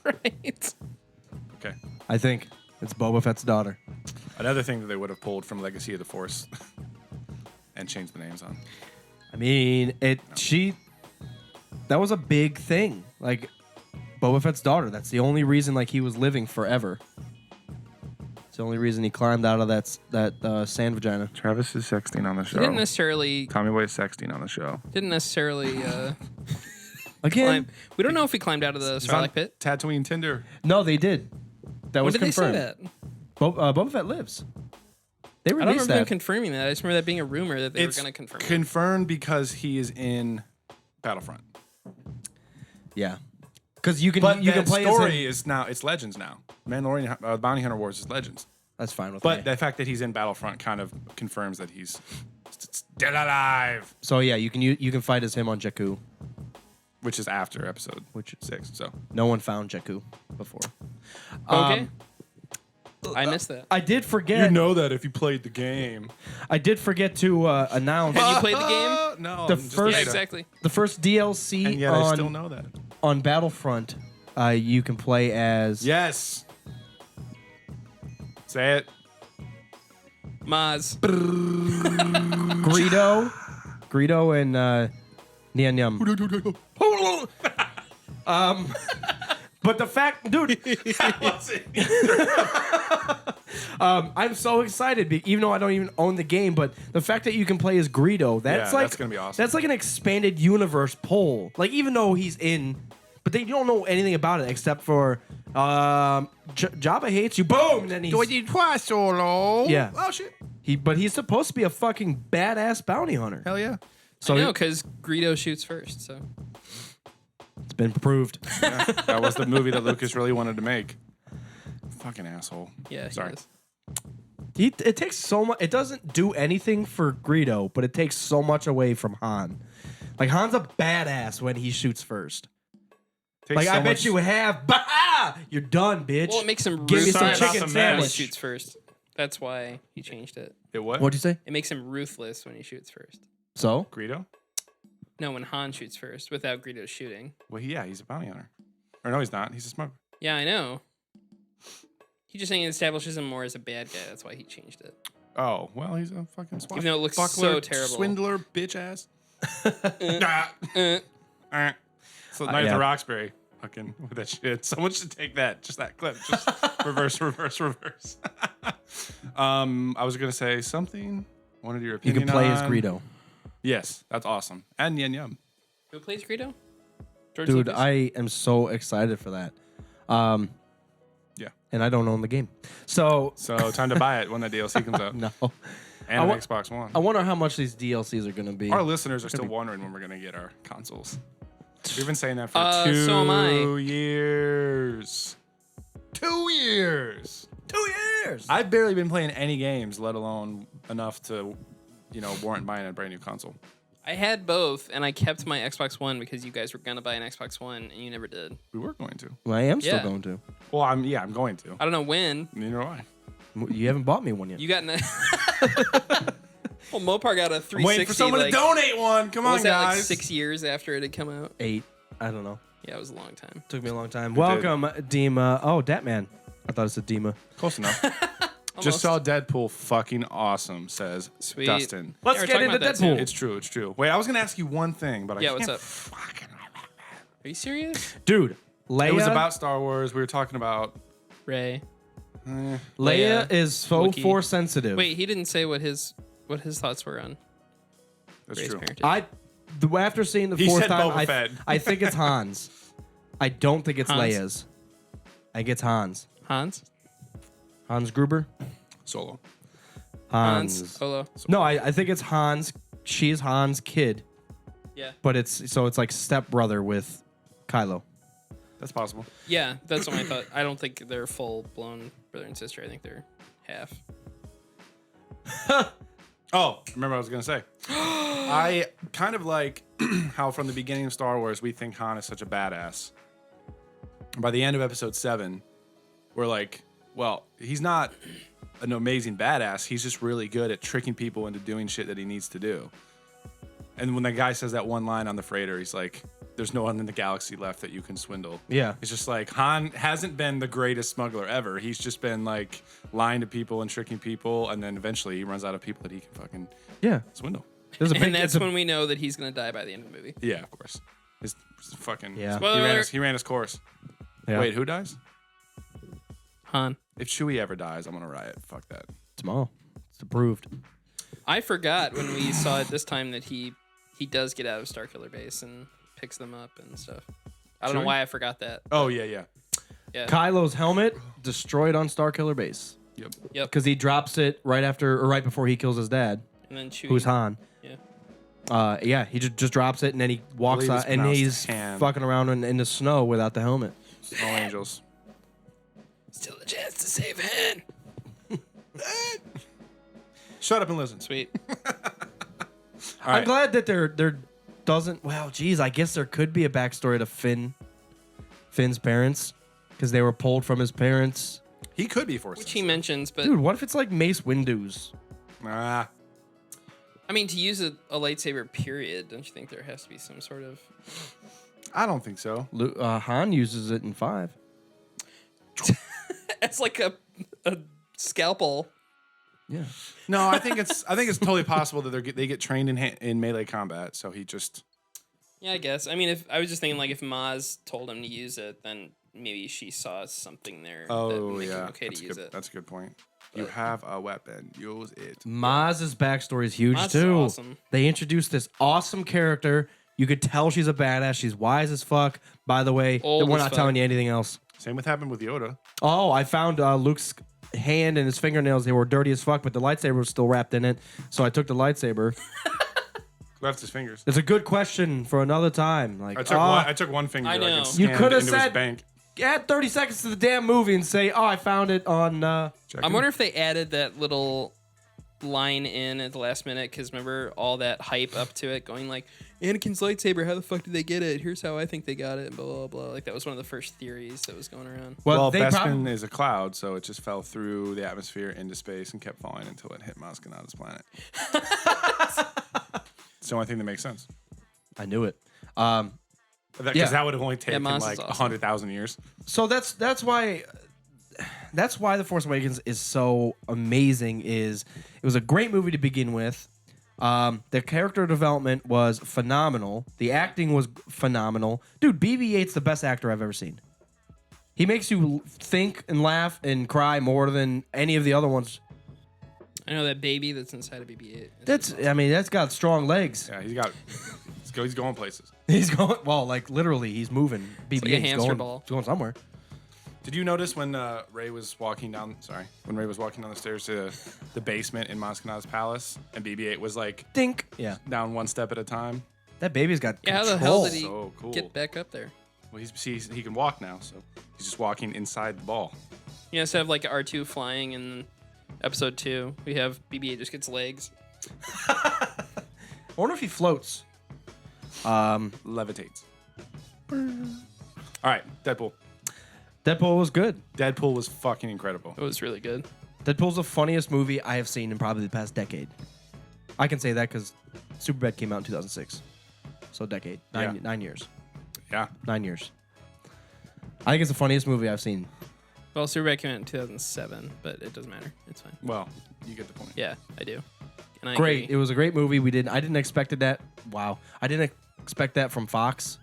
Right. Okay. I think it's Boba Fett's daughter. Another thing that they would have pulled from Legacy of the Force and changed the names on. I mean, that was a big thing. Like, Boba Fett's daughter. That's the only reason, like, he was living forever. It's the only reason he climbed out of that sand vagina. Travis is sexting on the show. He didn't necessarily. Tommy Boy is sexting on the show. Didn't necessarily. Again, we don't know if he climbed out of the He's on Sarlacc pit. Tatooine Tinder. no, they did. That When was did confirmed. they say that? Boba Fett lives. They I don't released remember them that. confirming that. I just remember that being a rumor that they were It's going to confirm it. confirmed because he is in Battlefront. Yeah, because you can But you that can play story as him. is now it's Legends now. Mandalorian Bounty Hunter Wars is Legends. That's fine with But me. the fact that he's in Battlefront kind of confirms that he's still alive, So yeah, you can fight as him on Jakku. which is after episode 6. So No one found Jakku before. Okay. I missed that. I did forget. that if you played the game. I did forget to announce Have you played the game? No, The I'm just first- Yeah, beta. exactly. the first DLC And yet I still know that. on Battlefront. You can play as Yes. Say it. Maz. Greedo and Nian Yum. But the fact, dude, I'm so excited, even though I don't even own the game. But the fact that you can play as Greedo, that's Yeah, like that's gonna be awesome. That's like an expanded universe poll. Like even though he's in, but they don't know anything about it except for Jabba hates you. Boom, and then he's twice solo. Yeah. Oh shit. but he's supposed to be a fucking badass bounty hunter. Hell yeah. So No, because Greedo shoots first. So it's been proved. That was the movie that Lucas really wanted to make. Fucking asshole. yeah, Sorry. He is. It takes so much. It doesn't do anything for Greedo, but it takes so much away from Han. Like Han's a badass when he shoots first. Takes Like so I bet much- you have. Bah! You're done, bitch. Well, it makes him Give me some ruthless chicken about the when he sandwich. shoots first. That's why he changed it. It what? What'd you say? It makes him ruthless when he shoots first. So Greedo? No, when Han shoots first without Greedo shooting. Well, yeah, he's a bounty hunter. Or no, he's not. He's a smuggler. Yeah, I know. He's just saying it establishes him more as a bad guy. That's why he changed it. Oh, well, he's a fucking swat. Even though it looks buckler, so terrible. Swindler, bitch ass. So Night yeah. at the Roxbury. Fucking with that shit. Someone should take that. Just that clip. Just reverse. I was gonna say something. Wanted your you opinion. can play as on- Greedo. Yes, that's awesome. And Yen Yum. Who plays Greedo? George Dude, Lucas? I am so excited for that. Yeah. And I don't own the game. So So time to buy it when the DLC comes out. no. And I an wa- Xbox One. I wonder how much these DLCs are going to be. Our listeners are still wondering when we're gonna get our consoles. We've been saying that for so am I. 2 years. 2 years. 2 years. I've barely been playing any games, let alone enough to, warrant buying a brand new console. I had both, and I kept my Xbox One because you guys were gonna buy an Xbox One, and you never did. We were going to. Well, I am still Yeah. going to. Well, I'm going to. I don't know when. Neither do I. You haven't bought me one yet. You got in a... Well, Mopar got a 360. Waiting for someone like, to donate one. Come what on, was that, guys. like 6 years after it had come out? 8. I don't know. Yeah, it was a long time. Took me a long time. Welcome, Dima. Oh, Datman. I thought it said Dima. Close enough. Just saw Deadpool. Fucking awesome, says Sweet. Dustin. Let's Yeah, we're get talking into about that Deadpool. soon. It's true. It's true. Wait, I was gonna ask you one thing, but I Yeah, can't what's up? fucking remember. Are you serious? Dude, Leia. It was about Star Wars. We were talking about. Ray. Leia Leia, is so Wookiee. force sensitive. Wait, he didn't say what his thoughts were on That's Ray's true. parentage. After seeing the He fourth said time, Boba Fett. I think it's Hans. I don't think it's Hans? Leia's. I think it's Hans. Hans? Hans Gruber. Solo. Hans Solo. No, I think it's Hans. She's Hans' kid, Yeah. but it's like stepbrother with Kylo. That's possible. Yeah, that's what I thought. I don't think they're full blown brother and sister. I think they're half. Oh, remember what I was going to say. I kind of like how from the beginning of Star Wars, we think Han is such a badass. By the end of episode 7, we're like, well, he's not an amazing badass. He's just really good at tricking people into doing shit that he needs to do. And when the guy says that one line on the freighter, he's like, there's no one in the galaxy left that you can swindle. Yeah. It's just like Han hasn't been the greatest smuggler ever. He's just been like lying to people and tricking people. And then eventually he runs out of people that he can fucking swindle. There's a big, And that's when we know that he's going to die by the end of the movie. Yeah, of course. His fucking. Yeah. He ran his course. Yeah. Wait, who dies? Han. If Chewie ever dies, I'm going to riot. Fuck that. Tomorrow. It's approved. I forgot when we saw it this time that he does get out of Starkiller Base and picks them up and stuff. I don't know why I forgot that. Oh, yeah. Yeah. Kylo's helmet destroyed on Starkiller Base. Yep. Because he drops it right after or right before he kills his dad, And then Chewie. who's Han. Yeah. He just drops it and then he walks believe out it's and pronounced he's Han. fucking around in the snow without the helmet. All angels. Still a chance to save Han. Shut up and listen. Sweet. All right. I'm glad that there doesn't. Well, geez, I guess there could be a backstory to Finn's parents because they were pulled from his parents. He could be Force. Which he mentions, but Dude, what if it's like Mace Windu's? Ah. I mean, to use a lightsaber, period, don't you think there has to be some sort of... I don't think so. Han uses it in 5. It's like a scalpel. Yeah. No, I think it's totally possible that they get trained in melee combat. So he just Yeah, I guess. I mean, if I was just thinking, like, if Maz told him to use it, then maybe she saw something there that would make him okay to use it. That's a good point. You have a weapon. Use it. Maz's backstory is huge Maz is too. awesome. They introduced this awesome character. You could tell she's a badass. She's wise as fuck. By the way, Old we're as not fuck. telling you anything else. Same with happened with Yoda. Oh, I found Luke's hand and his fingernails. They were dirty as fuck, but the lightsaber was still wrapped in it. So I took the lightsaber. Left his fingers. It's a good question for another time. Like, I took one finger. I like, know. and You scanned could have into his said, bank. add 30 seconds to the damn movie and say, oh, I found it on. I wonder if they added that little line in at the last minute, because remember all that hype up to it going like, Anakin's lightsaber, how the fuck did they get it? Here's how I think they got it, blah, blah, blah. Like, that was one of the first theories that was going around. Well, they Bespin is a cloud, so it just fell through the atmosphere into space and kept falling until it hit Maz Kanata's planet. It's the only thing that makes sense. I knew it. Because Yeah. that would have only taken Maz is like awesome. 100,000 years. So that's why The Force Awakens is so amazing. It was a great movie to begin with. The character development was phenomenal. The acting was phenomenal. Dude, BB-8's the best actor I've ever seen. He makes you think and laugh and cry more than any of the other ones. I know that baby that's inside of BB-8. That's got strong legs. Yeah, he's going places. He's going, well, like literally, he's moving. BB-8's like a hamster going, ball. going somewhere. Did you notice when Rey was walking down? When Rey was walking down the stairs to the basement in Maz Kanata's palace, and BB-8 was like Dink. Yeah. down one step at a time. That baby's got Yeah, how control. the hell did he So cool. get back up there? Well, he can walk now, so he's just walking inside the ball. You know, instead of like R2 flying in episode 2, we have BB-8 just gets legs. I wonder if he floats. Levitates. All right, Deadpool. Deadpool was good. Deadpool was fucking incredible. It was really good. Deadpool's the funniest movie I have seen in probably the past decade. I can say that because Superbad came out in 2006. So decade. 9 years. Yeah. 9 years. I think it's the funniest movie I've seen. Well, Superbad came out in 2007, but it doesn't matter. It's fine. Well, you get the point. Yeah, I do. And I Great. agree. It was a great movie. I didn't expect that. Wow. I didn't expect that from Fox.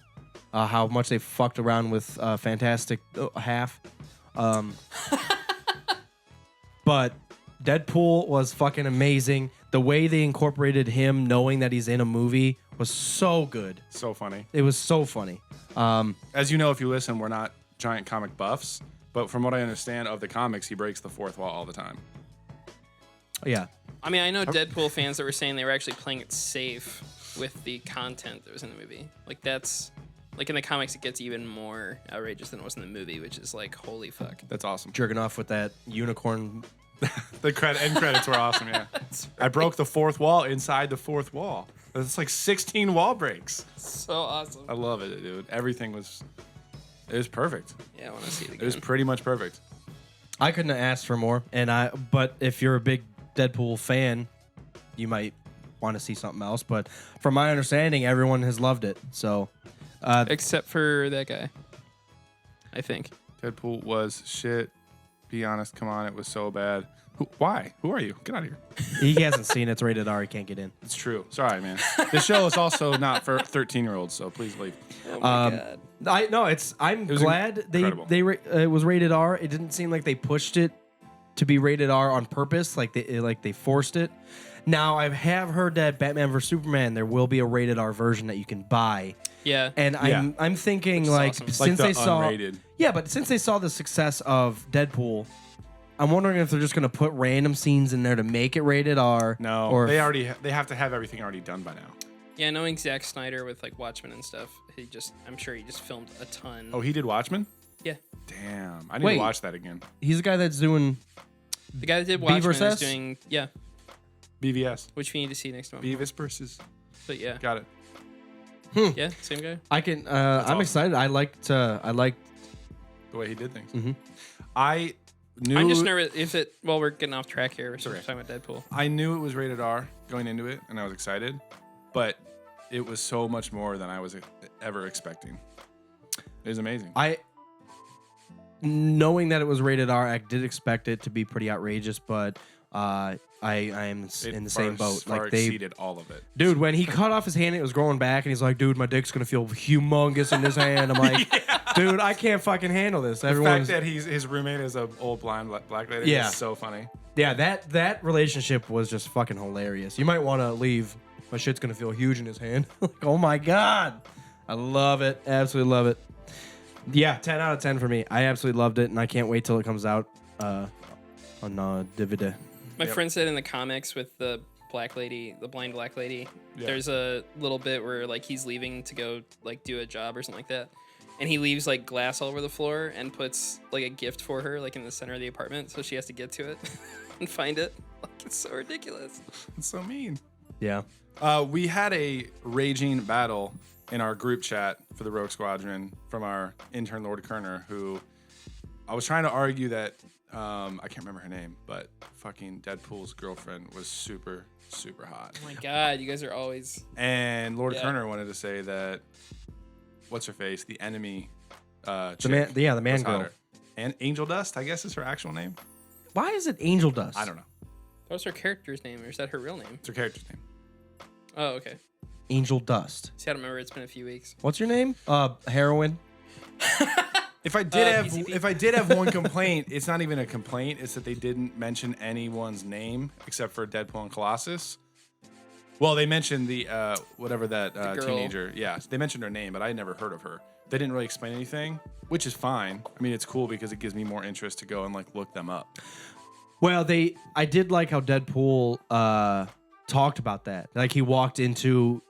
How much they fucked around with Fantastic Half. But Deadpool was fucking amazing. The way they incorporated him knowing that he's in a movie was so good. So funny. It was so funny. As you know, if you listen, we're not giant comic buffs, but from what I understand of the comics, he breaks the fourth wall all the time. Yeah. I mean, I know Deadpool fans that were saying they were actually playing it safe with the content that was in the movie. Like, that's... Like, in the comics, it gets even more outrageous than it was in the movie, which is like, holy fuck. That's awesome. Jerking off with that unicorn The end credits were awesome. Yeah, I broke the fourth wall inside the fourth wall. It's like 16 wall breaks. So awesome. I love it, dude. Everything was. It was perfect. Yeah, I want to see it again. It was pretty much perfect. I couldn't have asked for more. But if you're a big Deadpool fan, you might want to see something else. But from my understanding, everyone has loved it. So, Except for that guy, I think. Deadpool was shit. Be honest, come on, it was so bad. Why? Who are you? Get out of here. he hasn't seen it. It's rated R. He can't get in. It's true. Sorry, man. This show is also not for 13-year-olds, so please leave. Oh my god. I'm was glad incredible. it was rated R. It didn't seem like they pushed it to be rated R on purpose, like they forced it. Now I have heard that Batman vs Superman there will be a rated R version that you can buy. Yeah. And Yeah. I'm thinking Which is like awesome. since Like the they saw unrated. but since they saw the success of Deadpool, I'm wondering if they're just gonna put random scenes in there to make it rated R. No, or they already they have to have everything already done by now. Yeah, knowing Zack Snyder with like Watchmen and stuff, I'm sure he just filmed a ton. Oh, he did Watchmen? Yeah. Damn, I need Wait. to watch that again. he's the guy that's doing. The guy that did Watchmen versus is S? doing, yeah, BVS. which we need to see next month. Beavis versus. But yeah. Got it. Yeah, same guy. I can. I'm awesome. excited. I liked. The way he did things. Mhm. I knew. I'm just nervous if it, well, we're getting off track here. We're okay. talking about Deadpool. I knew it was rated R going into it, and I was excited, but it was so much more than I was ever expecting. It was amazing. Knowing that it was rated R, I did expect it to be pretty outrageous, but I am It in the same boat. far Like they, exceeded all of it. dude, when he cut off his hand, it was growing back, and he's like, "Dude, my dick's gonna feel humongous in his hand." I'm like, "Dude, I can't fucking handle this." The fact Everyone's, that his roommate is an old blind black lady Yeah. is so funny. yeah, that relationship was just fucking hilarious. You might want to leave. My shit's gonna feel huge in his hand. Like, oh my god, I love it, absolutely love it. Yeah, 10 out of 10 for me. I absolutely loved it, and I can't wait till it comes out on DVD. My friend said in the comics with the black lady, the blind black lady, Yeah. there's a little bit where like he's leaving to go like do a job or something like that. And he leaves like glass all over the floor and puts like a gift for her like in the center of the apartment, so she has to get to it and find it. Like it's so ridiculous. It's so mean. Yeah. We had a raging battle in our group chat for the Rogue Squadron from our intern Lord Kerner, who I was trying to argue that I can't remember her name, but fucking Deadpool's girlfriend was super, super hot. Oh my god, you guys are always And Lord Yeah. Kerner wanted to say that what's her face, the enemy The chick man, the man was girl. hotter. And Angel Dust, I guess is her actual name. Why is it Angel Dust? I don't know. That was her character's name, or is that her real name? It's her character's name. Oh, okay. Angel Dust. See, I don't remember. It's been a few weeks. What's your name? Heroin. If I did PCP. have one complaint, it's not even a complaint. It's that they didn't mention anyone's name except for Deadpool and Colossus. Well, they mentioned the whatever that girl. teenager. Yeah, they mentioned her name, but I had never heard of her. They didn't really explain anything, which is fine. I mean, it's cool because it gives me more interest to go and like look them up. Well, I did like how Deadpool talked about that. Like he walked into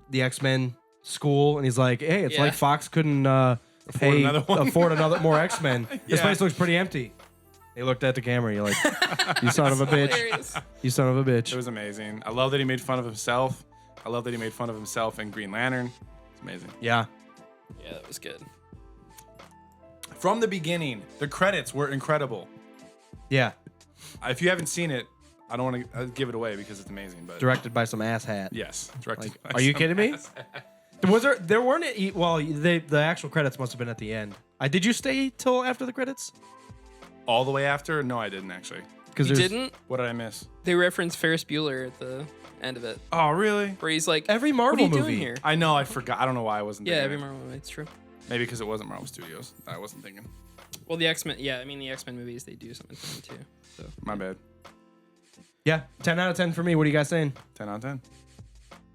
the X-Men school and he's like, "Hey, it's Yeah. like Fox couldn't another one." afford another more X-Men. This Yeah. place looks pretty empty." He looked at the camera. You're like, "You son of a bitch! Hilarious. You son of a bitch!" It was amazing. I love that he made fun of himself. I love that he made fun of himself and Green Lantern. It's amazing. Yeah. Yeah, that was good. From the beginning, the credits were incredible. Yeah. If you haven't seen it, I don't want to give it away because it's amazing. But Directed by some asshat. yes, directed. by Are you some kidding me? ass. Was there weren't it? Well, the actual credits must have been at the end. Did you stay till after the credits? All the way after? No, I didn't actually. Because You didn't? What did I miss? They referenced Ferris Bueller at the end of it, Oh, really? where he's like, Every Marvel what are you movie. doing here? I know. I forgot. I don't know why I wasn't. Yeah, thinking every it. Marvel movie. It's true. Maybe because it wasn't Marvel Studios. I wasn't thinking. Well, the X-Men. Yeah, I mean the X-Men movies. They do something to them too. So My bad. Yeah, 10 out of 10 for me. What are you guys saying? 10 out of 10.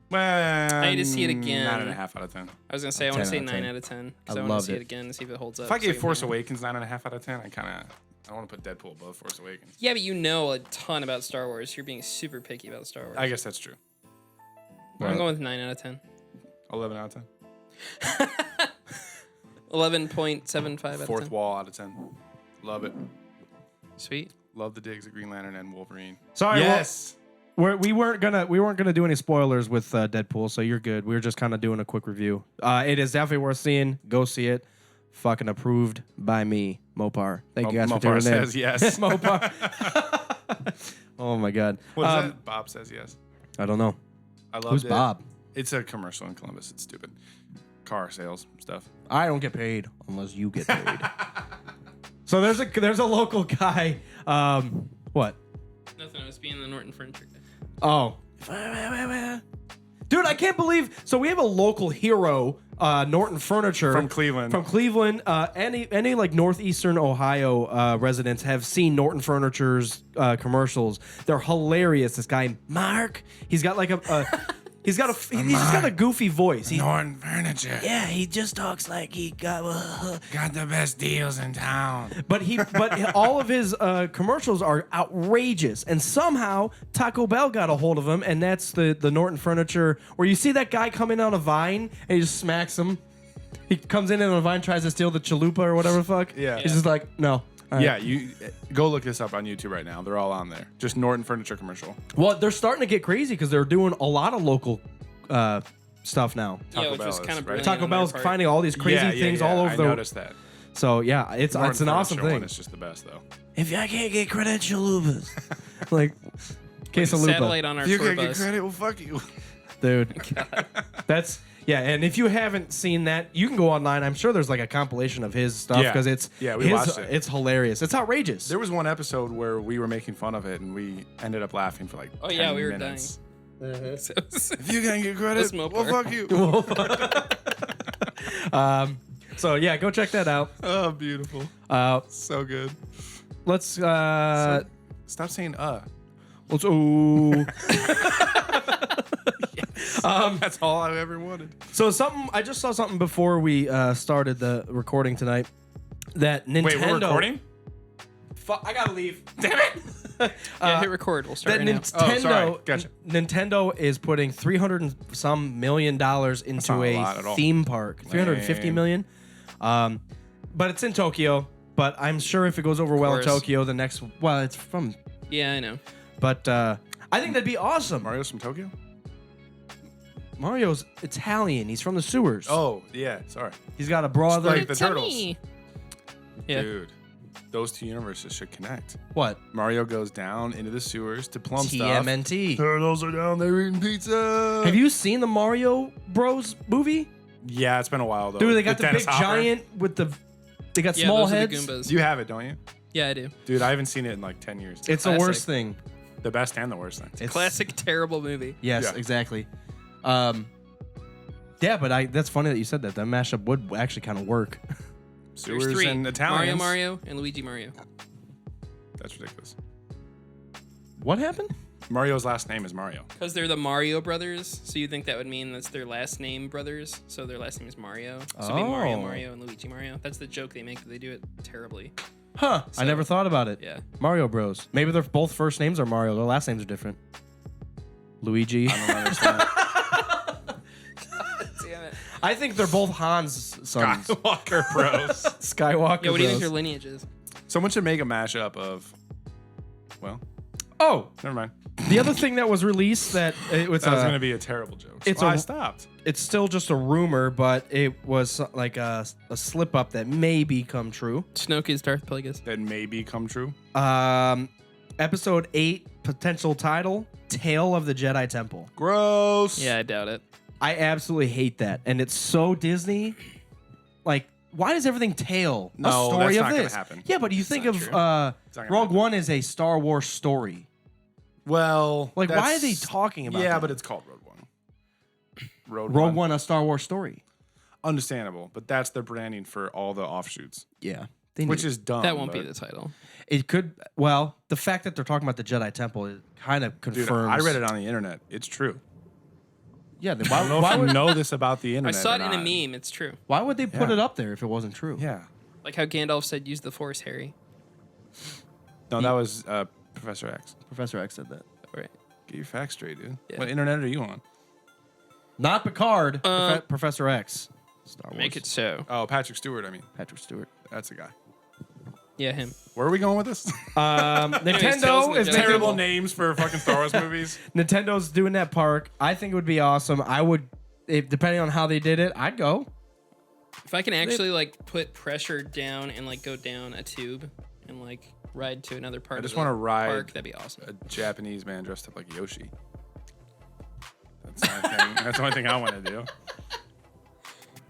Well, I need to see it again. 9.5 out of 10. I was gonna say I want to 10 say out of 9 10. out of 10 I because I want to loved see it. it again and see if it holds up. If I gave so Force can- Awakens 9.5 out of 10, I want to put Deadpool above Force Awakens. Yeah, but you know a ton about Star Wars. You're being super picky about Star Wars. I guess that's true. I'm going with 9 out of 10. 11 out of 10. 11.75 out of 10. Fourth wall out of 10. Love it. Sweet. Love the digs of Green Lantern and Wolverine. Sorry, Yes. we weren't gonna do any spoilers with Deadpool, so you're good. We were just kind of doing a quick review. It is definitely worth seeing. Go see it. Fucking approved by me, Mopar. Thank you guys for tuning Mopar in. says yes. Mopar. Oh my god. What is that? Bob says yes. I don't know. I love Who's Bob? It's a commercial in Columbus. It's stupid. Car sales stuff. I don't get paid unless you get paid. So there's a local guy. What? Nothing. I was being the Norton Furniture guy. Oh. Dude, I can't believe. So we have a local hero, Norton Furniture From Cleveland. From Cleveland, any like northeastern Ohio residents have seen Norton Furniture's commercials. They're hilarious. This guy Mark, he's got like he's got a goofy voice. Norton Furniture. Yeah, he just talks like he got the best deals in town. But all of his commercials are outrageous, and somehow Taco Bell got a hold of him, and that's the Norton Furniture where you see that guy come in on a vine and he just smacks him. He comes in on a vine, tries to steal the chalupa or whatever the fuck. Yeah. He's just like, no. All right. Yeah, you go look this up on YouTube right now. They're all on there. Just Norton Furniture commercial. Well, they're starting to get crazy because they're doing a lot of local stuff now. Yeah, which Bell was is, kind of right? brilliant. Taco on their Bell's part. finding all these crazy things all over I the. noticed that. So yeah, it's an awesome Furniture thing. One is just the best though. If I can't get credit, chalupas. like quesalupa. Satellite on our If you tour can't get bus. credit, well, fuck you. Dude. That's and if you haven't seen that, you can go online. I'm sure there's like a compilation of his stuff Yeah. because we watched it. It's hilarious. It's outrageous. There was one episode where we were making fun of it and we ended up laughing for like 10 yeah, we were minutes. So- If you can't get credit, That's well, Mopar. fuck you. So yeah, go check that out. Oh, beautiful. So good. Let's Stop saying let's ooh. That's all I ever wanted. So I just saw something before we started the recording tonight that Nintendo. Wait, we're recording? I gotta leave. Damn it! yeah, hit record. We'll start That right now. Nintendo, sorry. Gotcha. Nintendo is putting $300 and some million into not a lot at a all. theme park. 350 million. But it's in Tokyo. But I'm sure if it goes over well in course. Tokyo, the next it's from. Yeah, I know. But I think that'd be awesome. Mario's from Tokyo? Mario's Italian. He's from the sewers. Oh, yeah. Sorry. He's got a brother. Like the It's Turtles. me. Yeah. Dude, those two universes should connect. What? Mario goes down into the sewers to plum stuff. TMNT. Turtles are down there eating pizza. Have you seen the Mario Bros movie? Yeah, it's been a while though. Dude, they got With the Dennis big Hopper. giant with the. They got Yeah, small those heads. are the Goombas. You have it, don't you? Yeah, I do. Dude, I haven't seen it in like 10 years. It's the Classic. worst thing. the best and the worst thing. It's Classic terrible movie. Yes, Yeah. exactly. Yeah, but that's funny that you said that. That mashup would actually kind of work. Sewers There's 3. and Italians. Mario, and Luigi Mario. That's ridiculous. What happened? Mario's last name is Mario. Because they're the Mario brothers, so you think that would mean that's their last name brothers. So their last name is Mario. So it'd be Mario, Oh. Mario, and Luigi Mario. That's the joke they make, but they do it terribly. Huh. I never thought about it. Yeah. Mario Bros. Maybe their both first names are Mario. Their last names are different. Luigi. I don't understand. Damn it. I think they're both Han's sons. Skywalker Bros. Skywalker Yeah, what do you think Bros. their lineage is? Someone should make a mashup of. Well, Oh, never mind. the other thing that was released that it was That was going to be a terrible joke. it's Well, a- I stopped. it's still just a rumor, but it was like a slip up that may become true. Snoke is Darth Plagueis. That may become true. Episode 8 potential title: Tale of the Jedi Temple. Gross. Yeah, I doubt it. I absolutely hate that, and it's so Disney. Like, why does everything tale No, a story that's of not gonna this? happen. Yeah, but you think not of true. not gonna Rogue happen. One is a Star Wars story. Well, Like, why are that's- they talking about Yeah, that? but it's called Rogue One. Rogue One, a Star Wars story. Understandable, but that's their branding for all the offshoots, Yeah, which is dumb. That won't be but- the title. it could. Well, the fact that they're talking about the Jedi Temple it kind of Dude, confirms. I read it on the internet. It's true. Yeah, then I don't know why if you would know this about the I internet. saw or it in a not. meme. It's true. why would they put Yeah. it up there if it wasn't true? Yeah. Like how Gandalf said, "Use the Force, Harry." No, that was Professor X. Professor X said that. Right. Get your facts straight, dude. Yeah. What internet are you on? Not Picard. Professor X. Star Wars. Make it so. Oh, Patrick Stewart. I mean, Patrick Stewart. that's a guy. Yeah, him. Where are we going with this? Tales Nintendo and is the making Terrible names for fucking Star Wars movies. Nintendo's doing that park. I think it would be awesome. I would, if, depending on how they did it, I'd go. If I can actually like put pressure down and like go down a tube and like ride to another part. I just want to ride That'd be awesome. a Japanese man dressed up like Yoshi. That's the only thing, that's the only thing I want to do.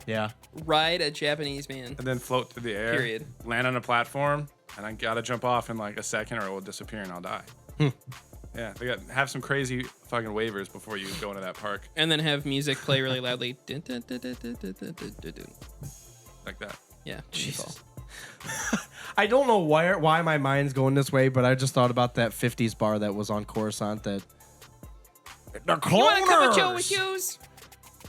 Yeah. Ride a Japanese man. And then float through the air. Period. Land on a platform, and I gotta jump off in like a second, or it will disappear and I'll die. Yeah, they got have some crazy fucking waivers before you go into that park, And then have music play really loudly. Dun, dun, dun, dun, dun, dun, dun, dun, dun, dun. like that. Yeah. Jesus. I don't know why my mind's going this way, but I just thought about that 50s bar that was on Coruscant. That the You want a cup of Joe cloners! with Hughes?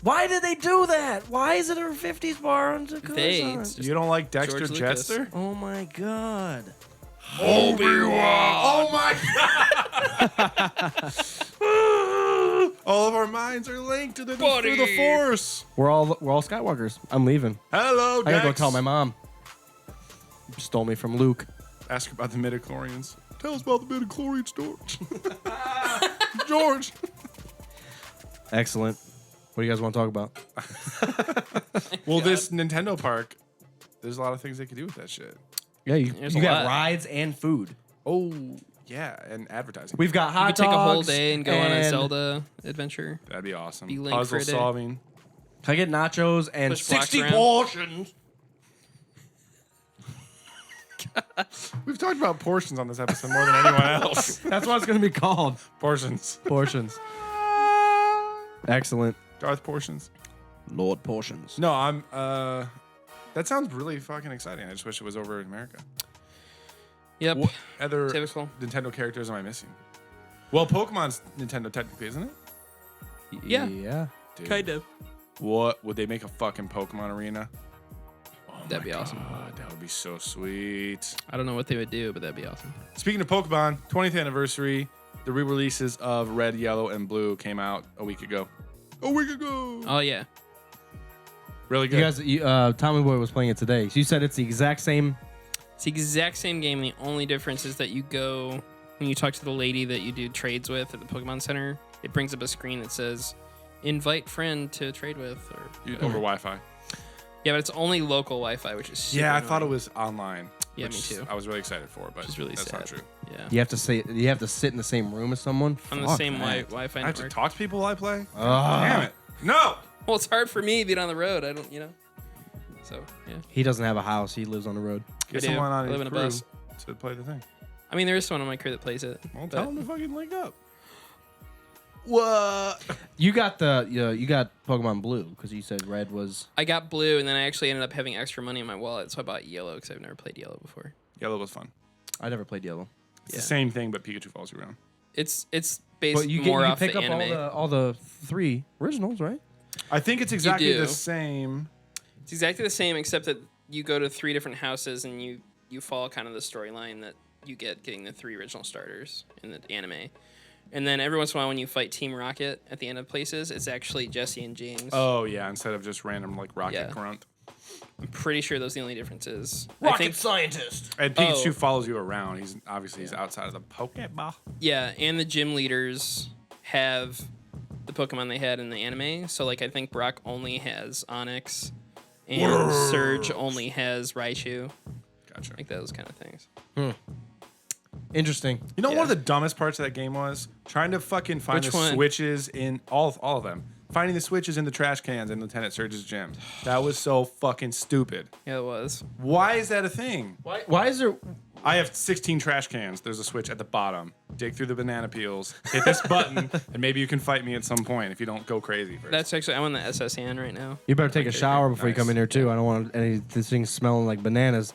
Why did they do that? Why is it a 50s bar on Coruscant? They. You don't like Dexter George Lucas. Jetster? Oh my god. Obi-Wan! Oh my god! All of our minds are linked through the Force. We're all Skywalkers. I'm leaving. Hello, I gotta go Dex. tell my mom. Stole me from Luke. Ask her about the midichlorians. Tell us about the midichlorian store. George. Excellent. What do you guys want to talk about? Well, this Nintendo park, there's a lot of things they could do with that shit. Yeah, you There's a got lot. rides and food. Oh, yeah, and advertising. We've got You hot could take a whole dogs day and go on a and- Zelda adventure. That'd be awesome. Be linked for Puzzle a day. solving. Can I get nachos and Push blocks 60 around. portions? We've talked about portions on this episode more than anyone else. That's what it's going to be called. Portions. Portions. Excellent. Darth portions. Lord Portions. No, I'm. That sounds really fucking exciting. I just wish it was over in America. Yep. What other Typical. Nintendo characters am I missing? Well, Pokemon's Nintendo technically, isn't it? Yeah. Yeah. Dude, Kind of. What would they make a fucking Pokemon arena? That'd be awesome. God, that would be so sweet. I don't know what they would do, but that'd be awesome. Speaking of Pokemon, 20th anniversary, the re-releases of Red, Yellow, and Blue came out a week ago. Oh yeah. Really You good. guys, Tommy Boy was playing it today. So you said it's the exact same. It's the exact same game. The only difference is that you go when you talk to the lady that you do trades with at the Pokemon Center. It brings up a screen that says, "Invite friend to trade with." Or Over Wi-Fi. yeah, but it's only local Wi-Fi, which is super Yeah, I thought it annoying. was online. Yeah, which me too. I was really excited for, but Which is really that's not sad. true. Yeah, You have to sit in the same room as someone. on the Fuck same that. Wi-Fi I have to network. talk to people while I play? Ah. Damn it. No! Well, it's hard for me being on the road. I don't, So yeah, He doesn't have a house. He lives on the road. Get I do. someone on I live your in a crew bus. to play the thing. I mean there is someone on my crew that plays it. Well, but tell them to fucking link up. What? You got you got Pokemon Blue because you said Red was. I got blue, and then I actually ended up having extra money in my wallet, so I bought yellow because I've never played yellow before. Yellow was fun. I never played Yellow. It's the same thing, but Pikachu follows you around. It's based But you more off pick the up anime. all the three originals, right? I think it's exactly do. the same. It's exactly the same, except that you go to 3 different houses and you follow kind of the storyline that you get getting the 3 original starters in the anime. And then every once in a while when you fight Team Rocket at the end of places, it's actually Jesse and James. Oh, yeah, instead of just random, like, Rocket Yeah. Grunt. I'm pretty sure those are the only differences. Rocket I think, scientist. And Pikachu Oh. follows you around. He's outside of the Pokeball. yeah, and the gym leaders have the Pokemon they had in the anime. So, like, I think Brock only has Onix, and Surge only has Raichu. Gotcha. Like those kind of things. Interesting. You know, Yeah. one of the dumbest parts of that game was trying to fucking find Which the one? switches in all of them. Finding the switches in the trash cans in Lieutenant Surge's gym. That was so fucking stupid. Yeah, it was. Why is that a thing? Why is there? I have 16 trash cans. There's a switch at the bottom. Dig through the banana peels. Hit this button, and maybe you can fight me at some point if you don't go crazy first. That's actually, I'm on the SSN right now. You better take a shower before you come Nice. in here too. I don't want any of these things smelling like bananas.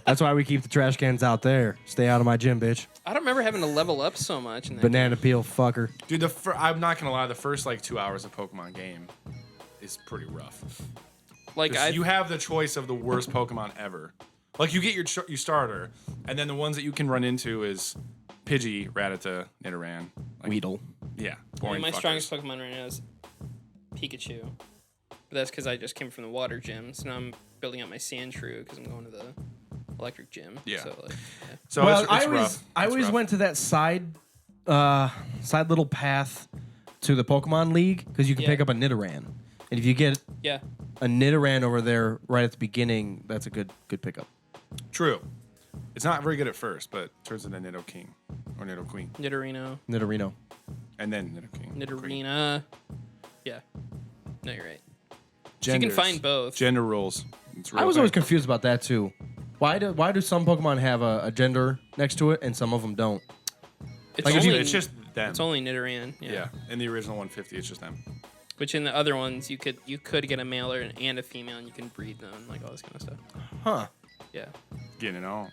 That's why we keep the trash cans out there. Stay out of my gym, bitch. I don't remember having to level up so much in that. Banana peel, fucker. Dude, I'm not gonna lie. The first like 2 hours of Pokemon game is pretty rough. Like 'Cause you have the choice of the worst Pokemon ever. Like you get your starter, and then the ones that you can run into is Pidgey, Rattata, Nidoran, like, Weedle. Yeah, I boring. mean, my fuckers. strongest Pokemon right now is Pikachu. But that's because I just came from the water gym, so now I'm building up my Sandshrew because I'm going to the electric gym. Yeah. So, like, So well, it's I rough. always rough. went to that side little path to the Pokemon League because you can Yeah. pick up a Nidoran, and if you get yeah. a Nidoran over there right at the beginning, that's a good pickup. True. It's not very good at first, but turns into Nido King or Nido Queen, Nidorino. Nidorino. and then Nido King. Queen. Nidorina. Yeah. No, you're right. You Genders. can find both. Gender rules. It's real I was thing. always confused about that too. Why do some Pokemon have a gender next to it and some of them don't? It's Like, if only, you- It's just them. it's only Nidoran. Yeah. yeah. In the original 150, it's just them. Which in the other ones, you could get a male and a female, and you can breed them, and like all this kind of stuff. Huh? Yeah. Getting it all.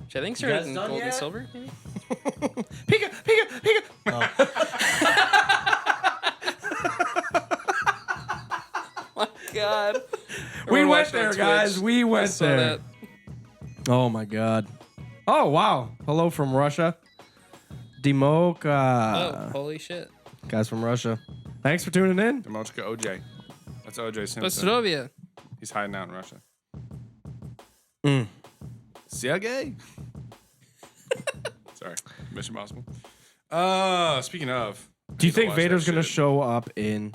Which I think started guys in done Gold and yet? Silver, maybe. Pika, Pika, Pika. My God. We We're went watching on there, Twitch. guys. We I went saw there. that. Oh my God. Oh wow. Hello from Russia. Demoka. Oh, holy shit. Guys from Russia. Thanks for tuning in. Demochka OJ. That's OJ Simpson. Postrovia. He's hiding out in Russia. Mm. Sergey? Sorry. Mission Impossible. Speaking of. Do you I need to think watch Vader's that gonna shit. show up in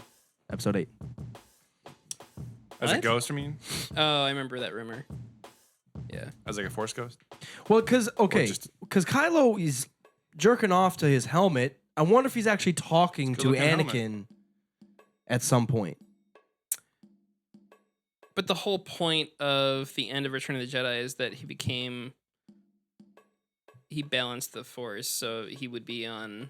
episode 8? As a What? ghost, I mean? Oh, I remember that rumor. Yeah. As like a force ghost? Well, because just- Kylo is jerking off to his helmet. I wonder if he's actually talking to Good-looking Anakin at some point. But the whole point of the end of Return of the Jedi is that he balanced the Force, so he'd be a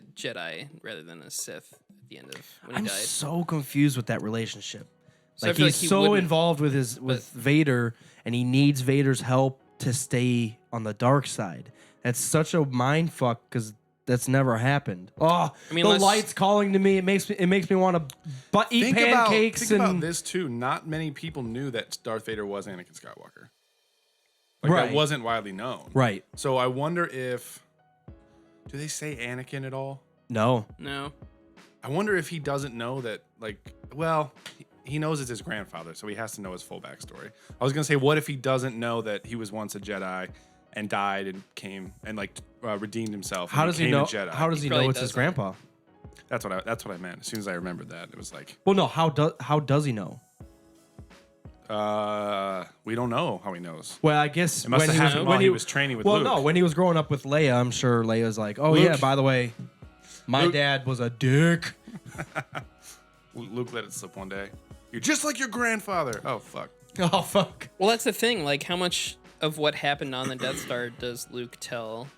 Jedi rather than a Sith at the end of when he I'm died. so confused with that relationship. So I Like feel he's like he so wouldn't- involved with Vader, and he needs Vader's help to stay on the dark side. That's such a mind fuck because that's never happened. Oh, I mean, the let's- light's calling to me. It makes me want to eat pancakes think about and this too. Not many people knew that Darth Vader was Anakin Skywalker. Like Right. that wasn't widely known. right. So I wonder if do they say Anakin at all? No, No. I wonder if he doesn't know that, like, well, he knows it's his grandfather, so he has to know his full backstory. I was gonna say, what if he doesn't know that he was once a Jedi and died and came and redeemed himself? how and does he became know? a Jedi? How does he know probably it's his doesn't. grandpa? That's what I meant. As soon as I remembered that, it was like, Well, no. How does he know? we don't know how he knows. Well, I guess It must have happened while when he was training with well, Luke. no, when he was growing up with Leia, I'm sure Leia's like, oh Luke- yeah, by the way, my Luke- dad was a dick. Luke let it slip one day. You're just like your grandfather. Oh fuck. Oh fuck. Well, that's the thing. Like, how much of what happened on the Death Star does Luke tell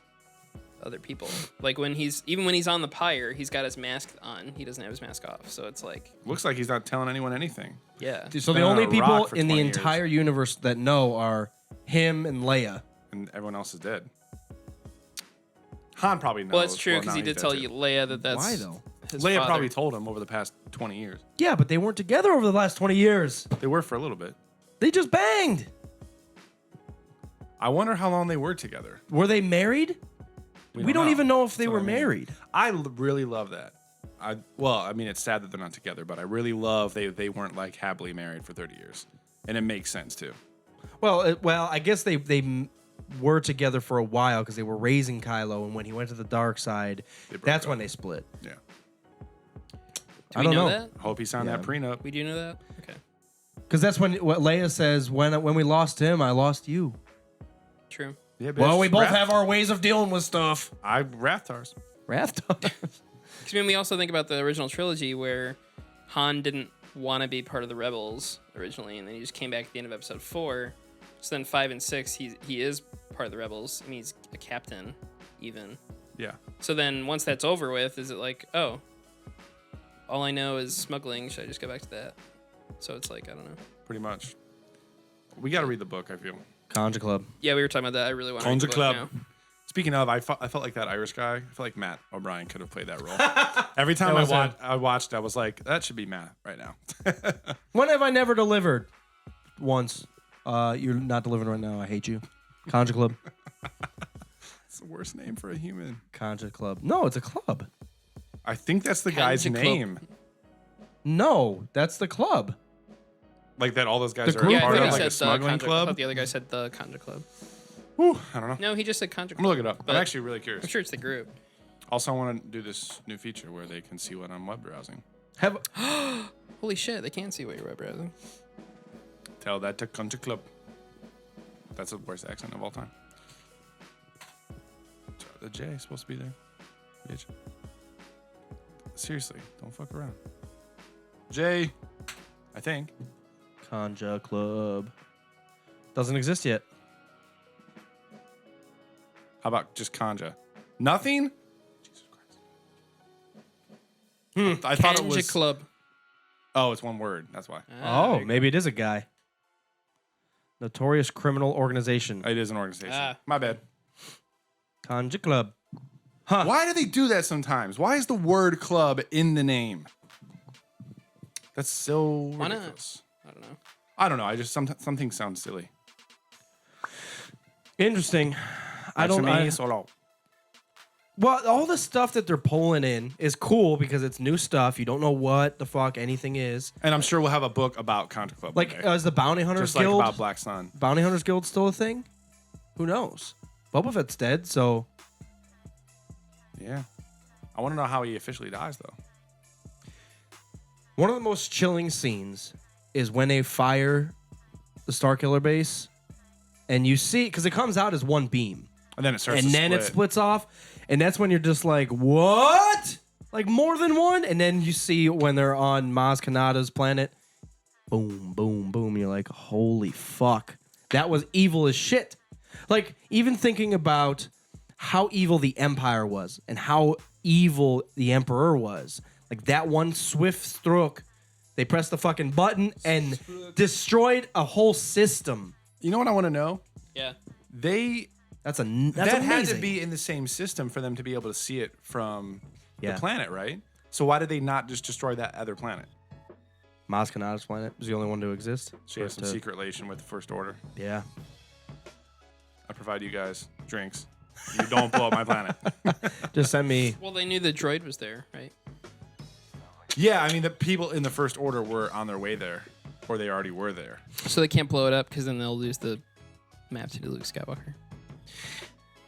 other people? Like, when he's on the pyre, he's got his mask on. He doesn't have his mask off. So it's like, Looks like he's not telling anyone anything. yeah. So been the on only a people rock for in the 20 years. entire universe that know are him and Leia. And everyone else is dead. Han probably knows. Well, it's true because now he he's did dead tell too. you, Leia, that's Why though? his Leia father. probably told him over the past 20 years. Yeah, but they weren't together over the last 20 years. They were for a little bit. They just banged. I wonder how long they were together. Were they married? We don't know. even know if they That's were what I mean. married. Really love that. I mean, it's sad that they're not together, but I really love they weren't like happily married for 30 years, and it makes sense too. Well, I guess they were together for a while because they were raising Kylo, and when he went to the dark side, broke that's up. when they split. Yeah. Do I we don't know know. that? Hope he signed that prenup. We do know that? Okay. Because that's what Leia says. When we lost him, I lost you. True. Yeah, bitch. Well, we both Wrath- have our ways of dealing with stuff. Rathtars. Rathdog. Because I mean, we also think about the original trilogy where Han didn't want to be part of the Rebels originally, and then he just came back at the end of Episode 4. So then 5 and 6, he is part of the Rebels. I mean, he's a captain, even. Yeah. So then once that's over with, is it like, oh, all I know is smuggling. Should I just go back to that? So it's like, I don't know. Pretty much. We got to read the book, I feel. Conja Club. Yeah, we were talking about that. I really want to read Conja the book Club. now. Speaking of, I felt like that Irish guy. I feel like Matt O'Brien could have played that role. Every time That was I watched, I was like, that should be Matt right now. When have I never delivered? Once. You're not delivering right now. I hate you. Conja Club. It's the worst name for a human. Conja Club. No, it's a club. I think that's the guy's Conja Club. name. No, that's the club. Like that all those guys The are group? a part I of, think like he a said smuggling I thought club? the other guy said the Conja Club. Whew, I don't know. No, he just said Conja Club. I'm gonna look it up. but I'm actually really curious. I'm sure it's the group. Also, I want to do this new feature where they can see what I'm web browsing. Holy shit, they can see what you're web browsing. Tell that to Country Club. That's the worst accent of all time. The J is supposed to be there. Bitch. Seriously, don't fuck around. J, I think. Conja Club. Doesn't exist yet. How about just Conja? Nothing? Jesus Christ. I thought it Conja was. Club. Oh, it's one word. That's why. Oh, maybe it is a guy. Notorious criminal organization. It is an organization. Ah. My bad. Conja Club. Why do they do that sometimes? Why is the word club in the name? That's so Why not? ridiculous. I don't know. I don't know. I just something sounds silly. Interesting. Well, all the stuff that they're pulling in is cool because it's new stuff. You don't know what the fuck anything is. And I'm sure we'll have a book about Contra Club. Like, one day. is the Bounty Hunters just like Guild? about Black Sun. Bounty Hunters Guild still a thing? Who knows? Boba Fett's dead, so Yeah. I want to know how he officially dies, though. one of the most chilling scenes is when they fire the Starkiller base, and you see, because it comes out as one beam, And then it starts and to then split. it splits off, and that's when you're just like, what? Like more than one? And then you see when they're on Maz Kanata's planet, boom, boom, boom. You're like, holy fuck. That was evil as shit. Like, even thinking about how evil the Empire was and how evil the Emperor was. Like, that one swift stroke, they pressed the fucking button and destroyed a whole system. You know what I want to know? Yeah. That's That amazing. had to be in the same system for them to be able to see it from Yeah. the planet, right? So why did they not just destroy that other planet? Maz Kanata's planet was the only one to exist. She has some secret relation with the First Order. Yeah. I provide you guys drinks. You don't blow up my planet. Just send me. Well, they knew the droid was there, right? Yeah, I mean, the people in the First Order were on their way there, or they already were there. So they can't blow it up because then they'll lose the map to Luke Skywalker.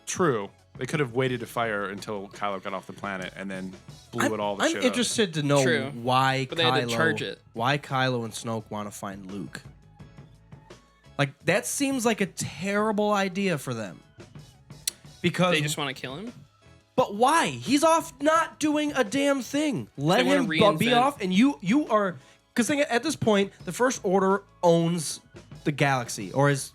True. They could have waited to fire until Kylo got off the planet and then blew it all the I'm shit up. interested to know True. why But they had to charge it. Why Kylo and Snoke want to find Luke. Like, that seems like a terrible idea for them. Because They just want to kill him? but why? He's off not doing a damn thing. Let They wanna him be reinvent- off, and you are, because at this point, the First Order owns the galaxy, or is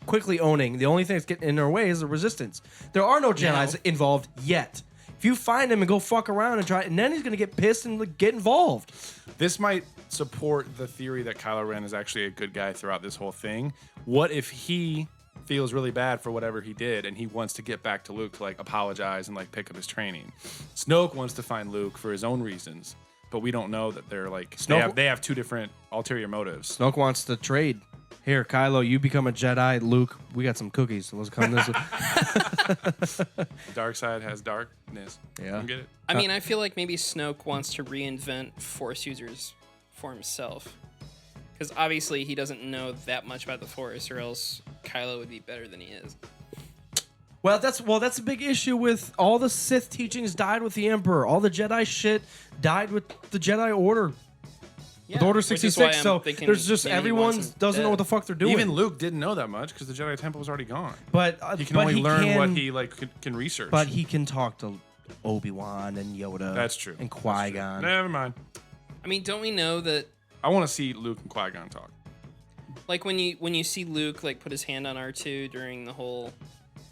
quickly owning. The only thing that's getting in their way is the Resistance. There are no Jedi's involved yet. If you find him and go fuck around and try, and then he's gonna get pissed and like, get involved. This might support the theory that Kylo Ren is actually a good guy throughout this whole thing. What if he feels really bad for whatever he did and he wants to get back to Luke to like apologize and like pick up his training? Snoke wants to find Luke for his own reasons, but we don't know that they're like they have two different ulterior motives. Snoke wants to trade. Here, Kylo, you become a Jedi. Luke, we got some cookies. So let's come this way. The dark side has darkness. Yeah. You get it? I mean, I feel like maybe Snoke wants to reinvent Force users for himself. Because obviously he doesn't know that much about the Force, or else Kylo would be better than he is. Well, that's a big issue with all the Sith teachings died with the Emperor. All the Jedi shit died with the Jedi Order. With Order which is why 66. I'm So thinking there's just maybe he everyone wants him doesn't know dead. what the fuck they're doing. Even Luke didn't know that much because the Jedi Temple was already gone. but He can but only he learn can, what he like can research. But he can talk to Obi-Wan and Yoda. That's true. And That's true. Qui-Gon. Never mind. I mean, don't we know that, I want to see Luke and Qui-Gon talk. like, when you see Luke like put his hand on R2 during the whole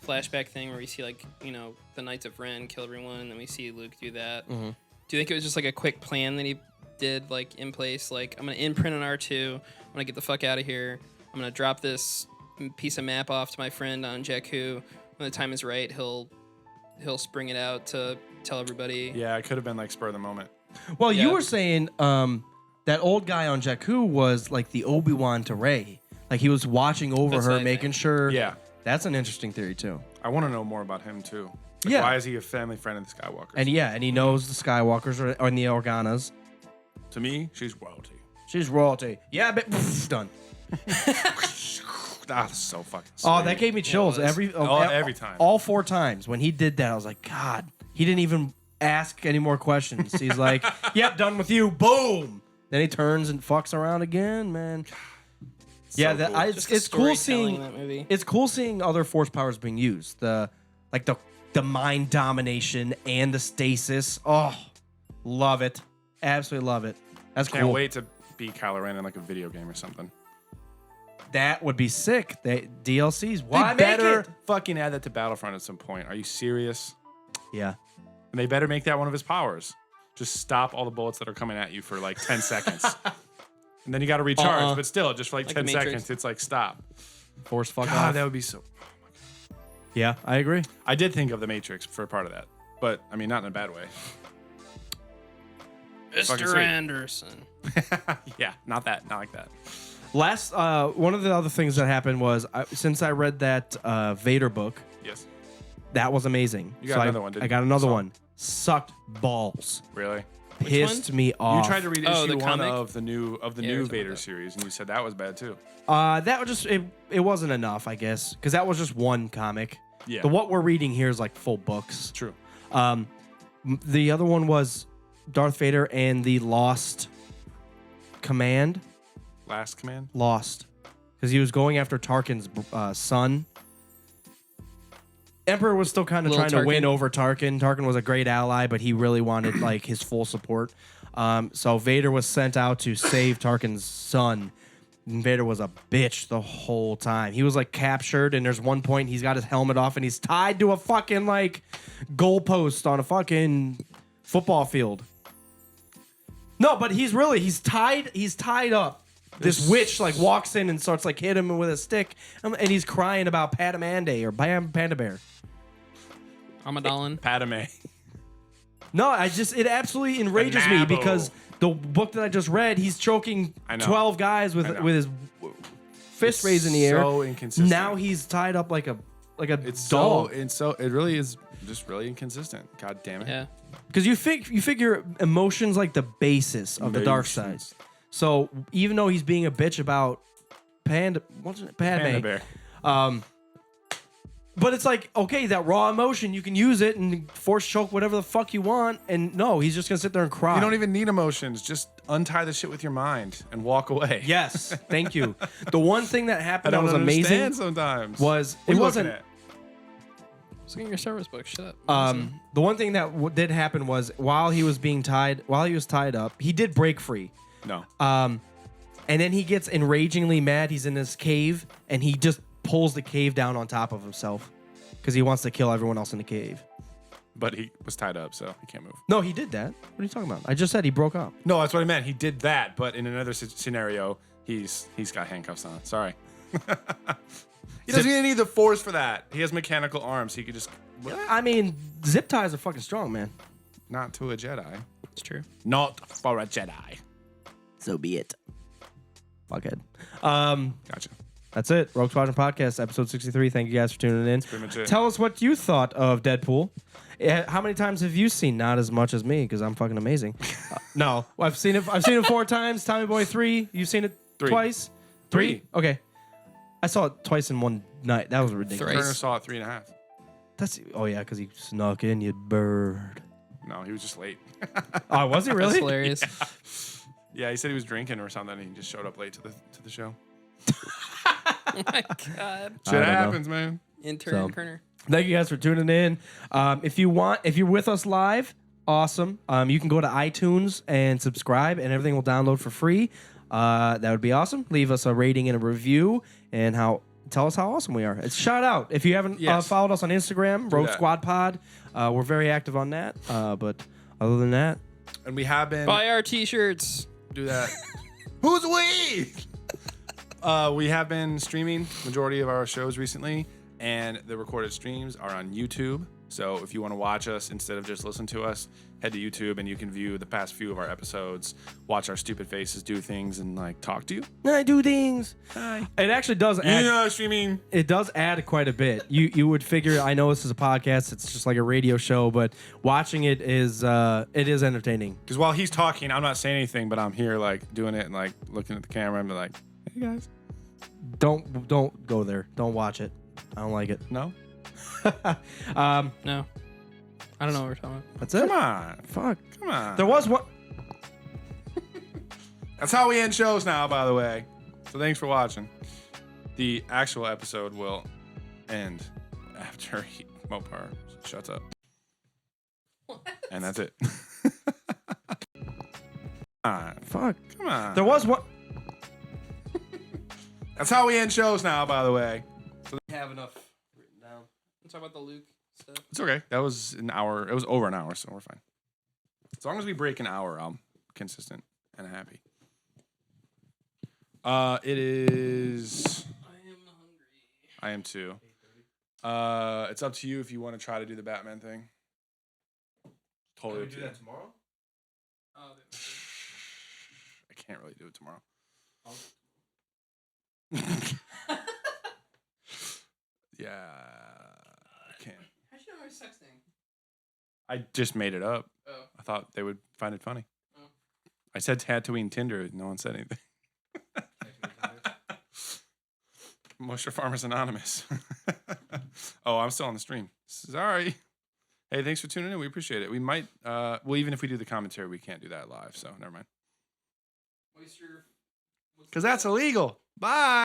flashback thing, where we see like the Knights of Ren kill everyone, and then we see Luke do that. Mm-hmm. Do you think it was just like a quick plan that he did like in place? Like, I'm gonna imprint on R2. I'm gonna get the fuck out of here. I'm gonna drop this piece of map off to my friend on Jakku. When the time is right, he'll spring it out to tell everybody. Yeah, it could have been like spur of the moment. Well, you Yeah. were saying that old guy on Jakku was like the Obi-Wan to Rey. Like he was watching over That's her, what I making think. sure. Yeah. That's an interesting theory too. I want to know more about him too. Like, Yeah. why is he a family friend of the Skywalkers? And he knows the Skywalkers and the Organas. To me, she's royalty. She's royalty. Yeah, but done. That's so fucking Oh, sweet. that gave me chills every time. All 4 times when he did that. I was like, God. He didn't even ask any more questions. He's like, "Yep, done with you." Boom. Then he turns and fucks around again, man. Yeah, So cool. it's cool seeing that movie. it's cool seeing other force powers being used. The mind domination and the stasis. Oh, love it. Absolutely love it. That's Can't cool. wait to be Kylo Ren in like a video game or something. That would be sick. DLCs. They Why make better it? fucking add that to Battlefront at some point. Are you serious? Yeah. And they better make that one of his powers. Just stop all the bullets that are coming at you for like 10 seconds. And then you got to recharge, but still, just for like 10 the Matrix. seconds, it's like stop. Force fuck God, off. that would be so. Yeah, I agree. I did think of the Matrix for a part of that, but I mean, not in a bad way. Fucking Mr. sweet. Anderson. Yeah, not like that. Last, one of the other things that happened was since I read that Vader book, Yes. that was amazing. You got another one, didn't I got you? another Saw. one. Sucked balls. Really? Pissed me off. You tried to read Oh, issue the 1 comic? of the new Yeah, or new something Vader like that. series, and you said that was bad too. That was just it wasn't enough, I guess, because that was just one comic. Yeah. What we're reading here is like full books. True. The other one was Darth Vader and the Lost Command. Last Command. Lost, because he was going after Tarkin's son. Emperor was still kind of Little trying to win Tarkin. over Tarkin. Tarkin was a great ally, but he really wanted like his full support. So Vader was sent out to save Tarkin's son. And Vader was a bitch the whole time. He was like captured, and there's one point he's got his helmet off and he's tied to a fucking like goalpost on a fucking football field. No, but he's tied up. This witch like walks in and starts like hit him with a stick, and he's crying about Padamande or Panda Bear. Amidala. Padme. No, it absolutely enrages me Naboo. because the book that I just read, he's choking I know. 12 guys I know. with his fist raised in the air. So inconsistent. Now he's tied up like a It's dog. it really is just really inconsistent. God damn it. Yeah. Because you figure emotions like the basis of the dark side. Emotions. So even though he's being a bitch about Padme, Panda Bear. but it's like, okay, that raw emotion, you can use it and force choke whatever the fuck you want. And no, he's just gonna sit there and cry. You don't even need emotions. Just untie the shit with your mind and walk away. Yes, thank you. The one thing that I happened that don't was understand amazing sometimes. was What are it you wasn't. looking at? Let's get your Star Wars book. Shut up. The one thing that did happen was while he was tied up, he did break free. No. And then he gets enragingly mad. He's in this cave, and he just pulls the cave down on top of himself because he wants to kill everyone else in the cave. But he was tied up, so he can't move. No, he did that. What are you talking about? I just said he broke up. No, that's what I meant. He did that, but in another scenario, he's got handcuffs on. Sorry. He doesn't even need the force for that. He has mechanical arms. He could just... I mean, zip ties are fucking strong, man. Not to a Jedi. It's true. Not for a Jedi. So be it. Fuckhead. Gotcha. That's it. Rogue Squadron Podcast, episode 63. Thank you guys for tuning in. pretty much it. Tell us what you thought of Deadpool. How many times have you seen? Not as much as me, because I'm fucking amazing. No, I've seen it. I've seen it 4 times. Tommy Boy 3. You've seen it 3. twice. 3. Okay. I saw it twice in one night. That was ridiculous. Thrice. Turner saw it 3.5. That's because he snuck in, you bird. No, he was just late. Oh, was he That's really? hilarious. Yeah, he said he was drinking or something, and he just showed up late to the show. Oh my God. Shit don't know. happens, man. Intern Kerner. Thank you guys for tuning in. If you're with us live, awesome. You can go to iTunes and subscribe, and everything will download for free. That would be awesome. Leave us a rating and a review, and tell us how awesome we are. It's shout out. If you haven't followed us on Instagram, Rogue that. Squad Pod, we're very active on that. But other than that, And we have been... Buy our T-shirts. do that. Who's we? We have been streaming majority of our shows recently, and the recorded streams are on YouTube. So if you want to watch us instead of just listen to us, head to YouTube and you can view the past few of our episodes, watch our stupid faces do things, and like talk to you. I do things. Hi. It actually does add. Streaming. It does add quite a bit. You would figure. I know this is a podcast. It's just like a radio show, but watching it is entertaining. Because while he's talking, I'm not saying anything, but I'm here like doing it and like looking at the camera and be like, hey guys. Don't go there. Don't watch it. I don't like it. No? No. I don't know what we're talking about. That's it. Come on. Fuck. Come on. There was one. That's how we end shows now, by the way. So thanks for watching. The actual episode will end after Mopar shuts up. What? And that's it. Come on. Fuck. Come on. There was one. That's how we end shows now, by the way. Have enough written down. Let's talk about the Luke stuff. It's okay. That was an hour. It was over an hour, so we're fine. As long as we break an hour, I'm consistent and happy. It is. I am hungry. I am too. It's up to you if you want to try to do the Batman thing. Totally up to you. tomorrow? Oh, I can't really do it tomorrow. Yeah, I can't. how'd you know I was sexting? I just made it up. Oh. I thought they would find it funny. Oh. I said Tatooine Tinder. No one said anything. Moisture Farmers Anonymous. Oh, I'm still on the stream. Sorry. Hey, thanks for tuning in. We appreciate it. We might, well, even if we do the commentary, we can't do that live. So never mind. Moisture. Because that's illegal. Bye.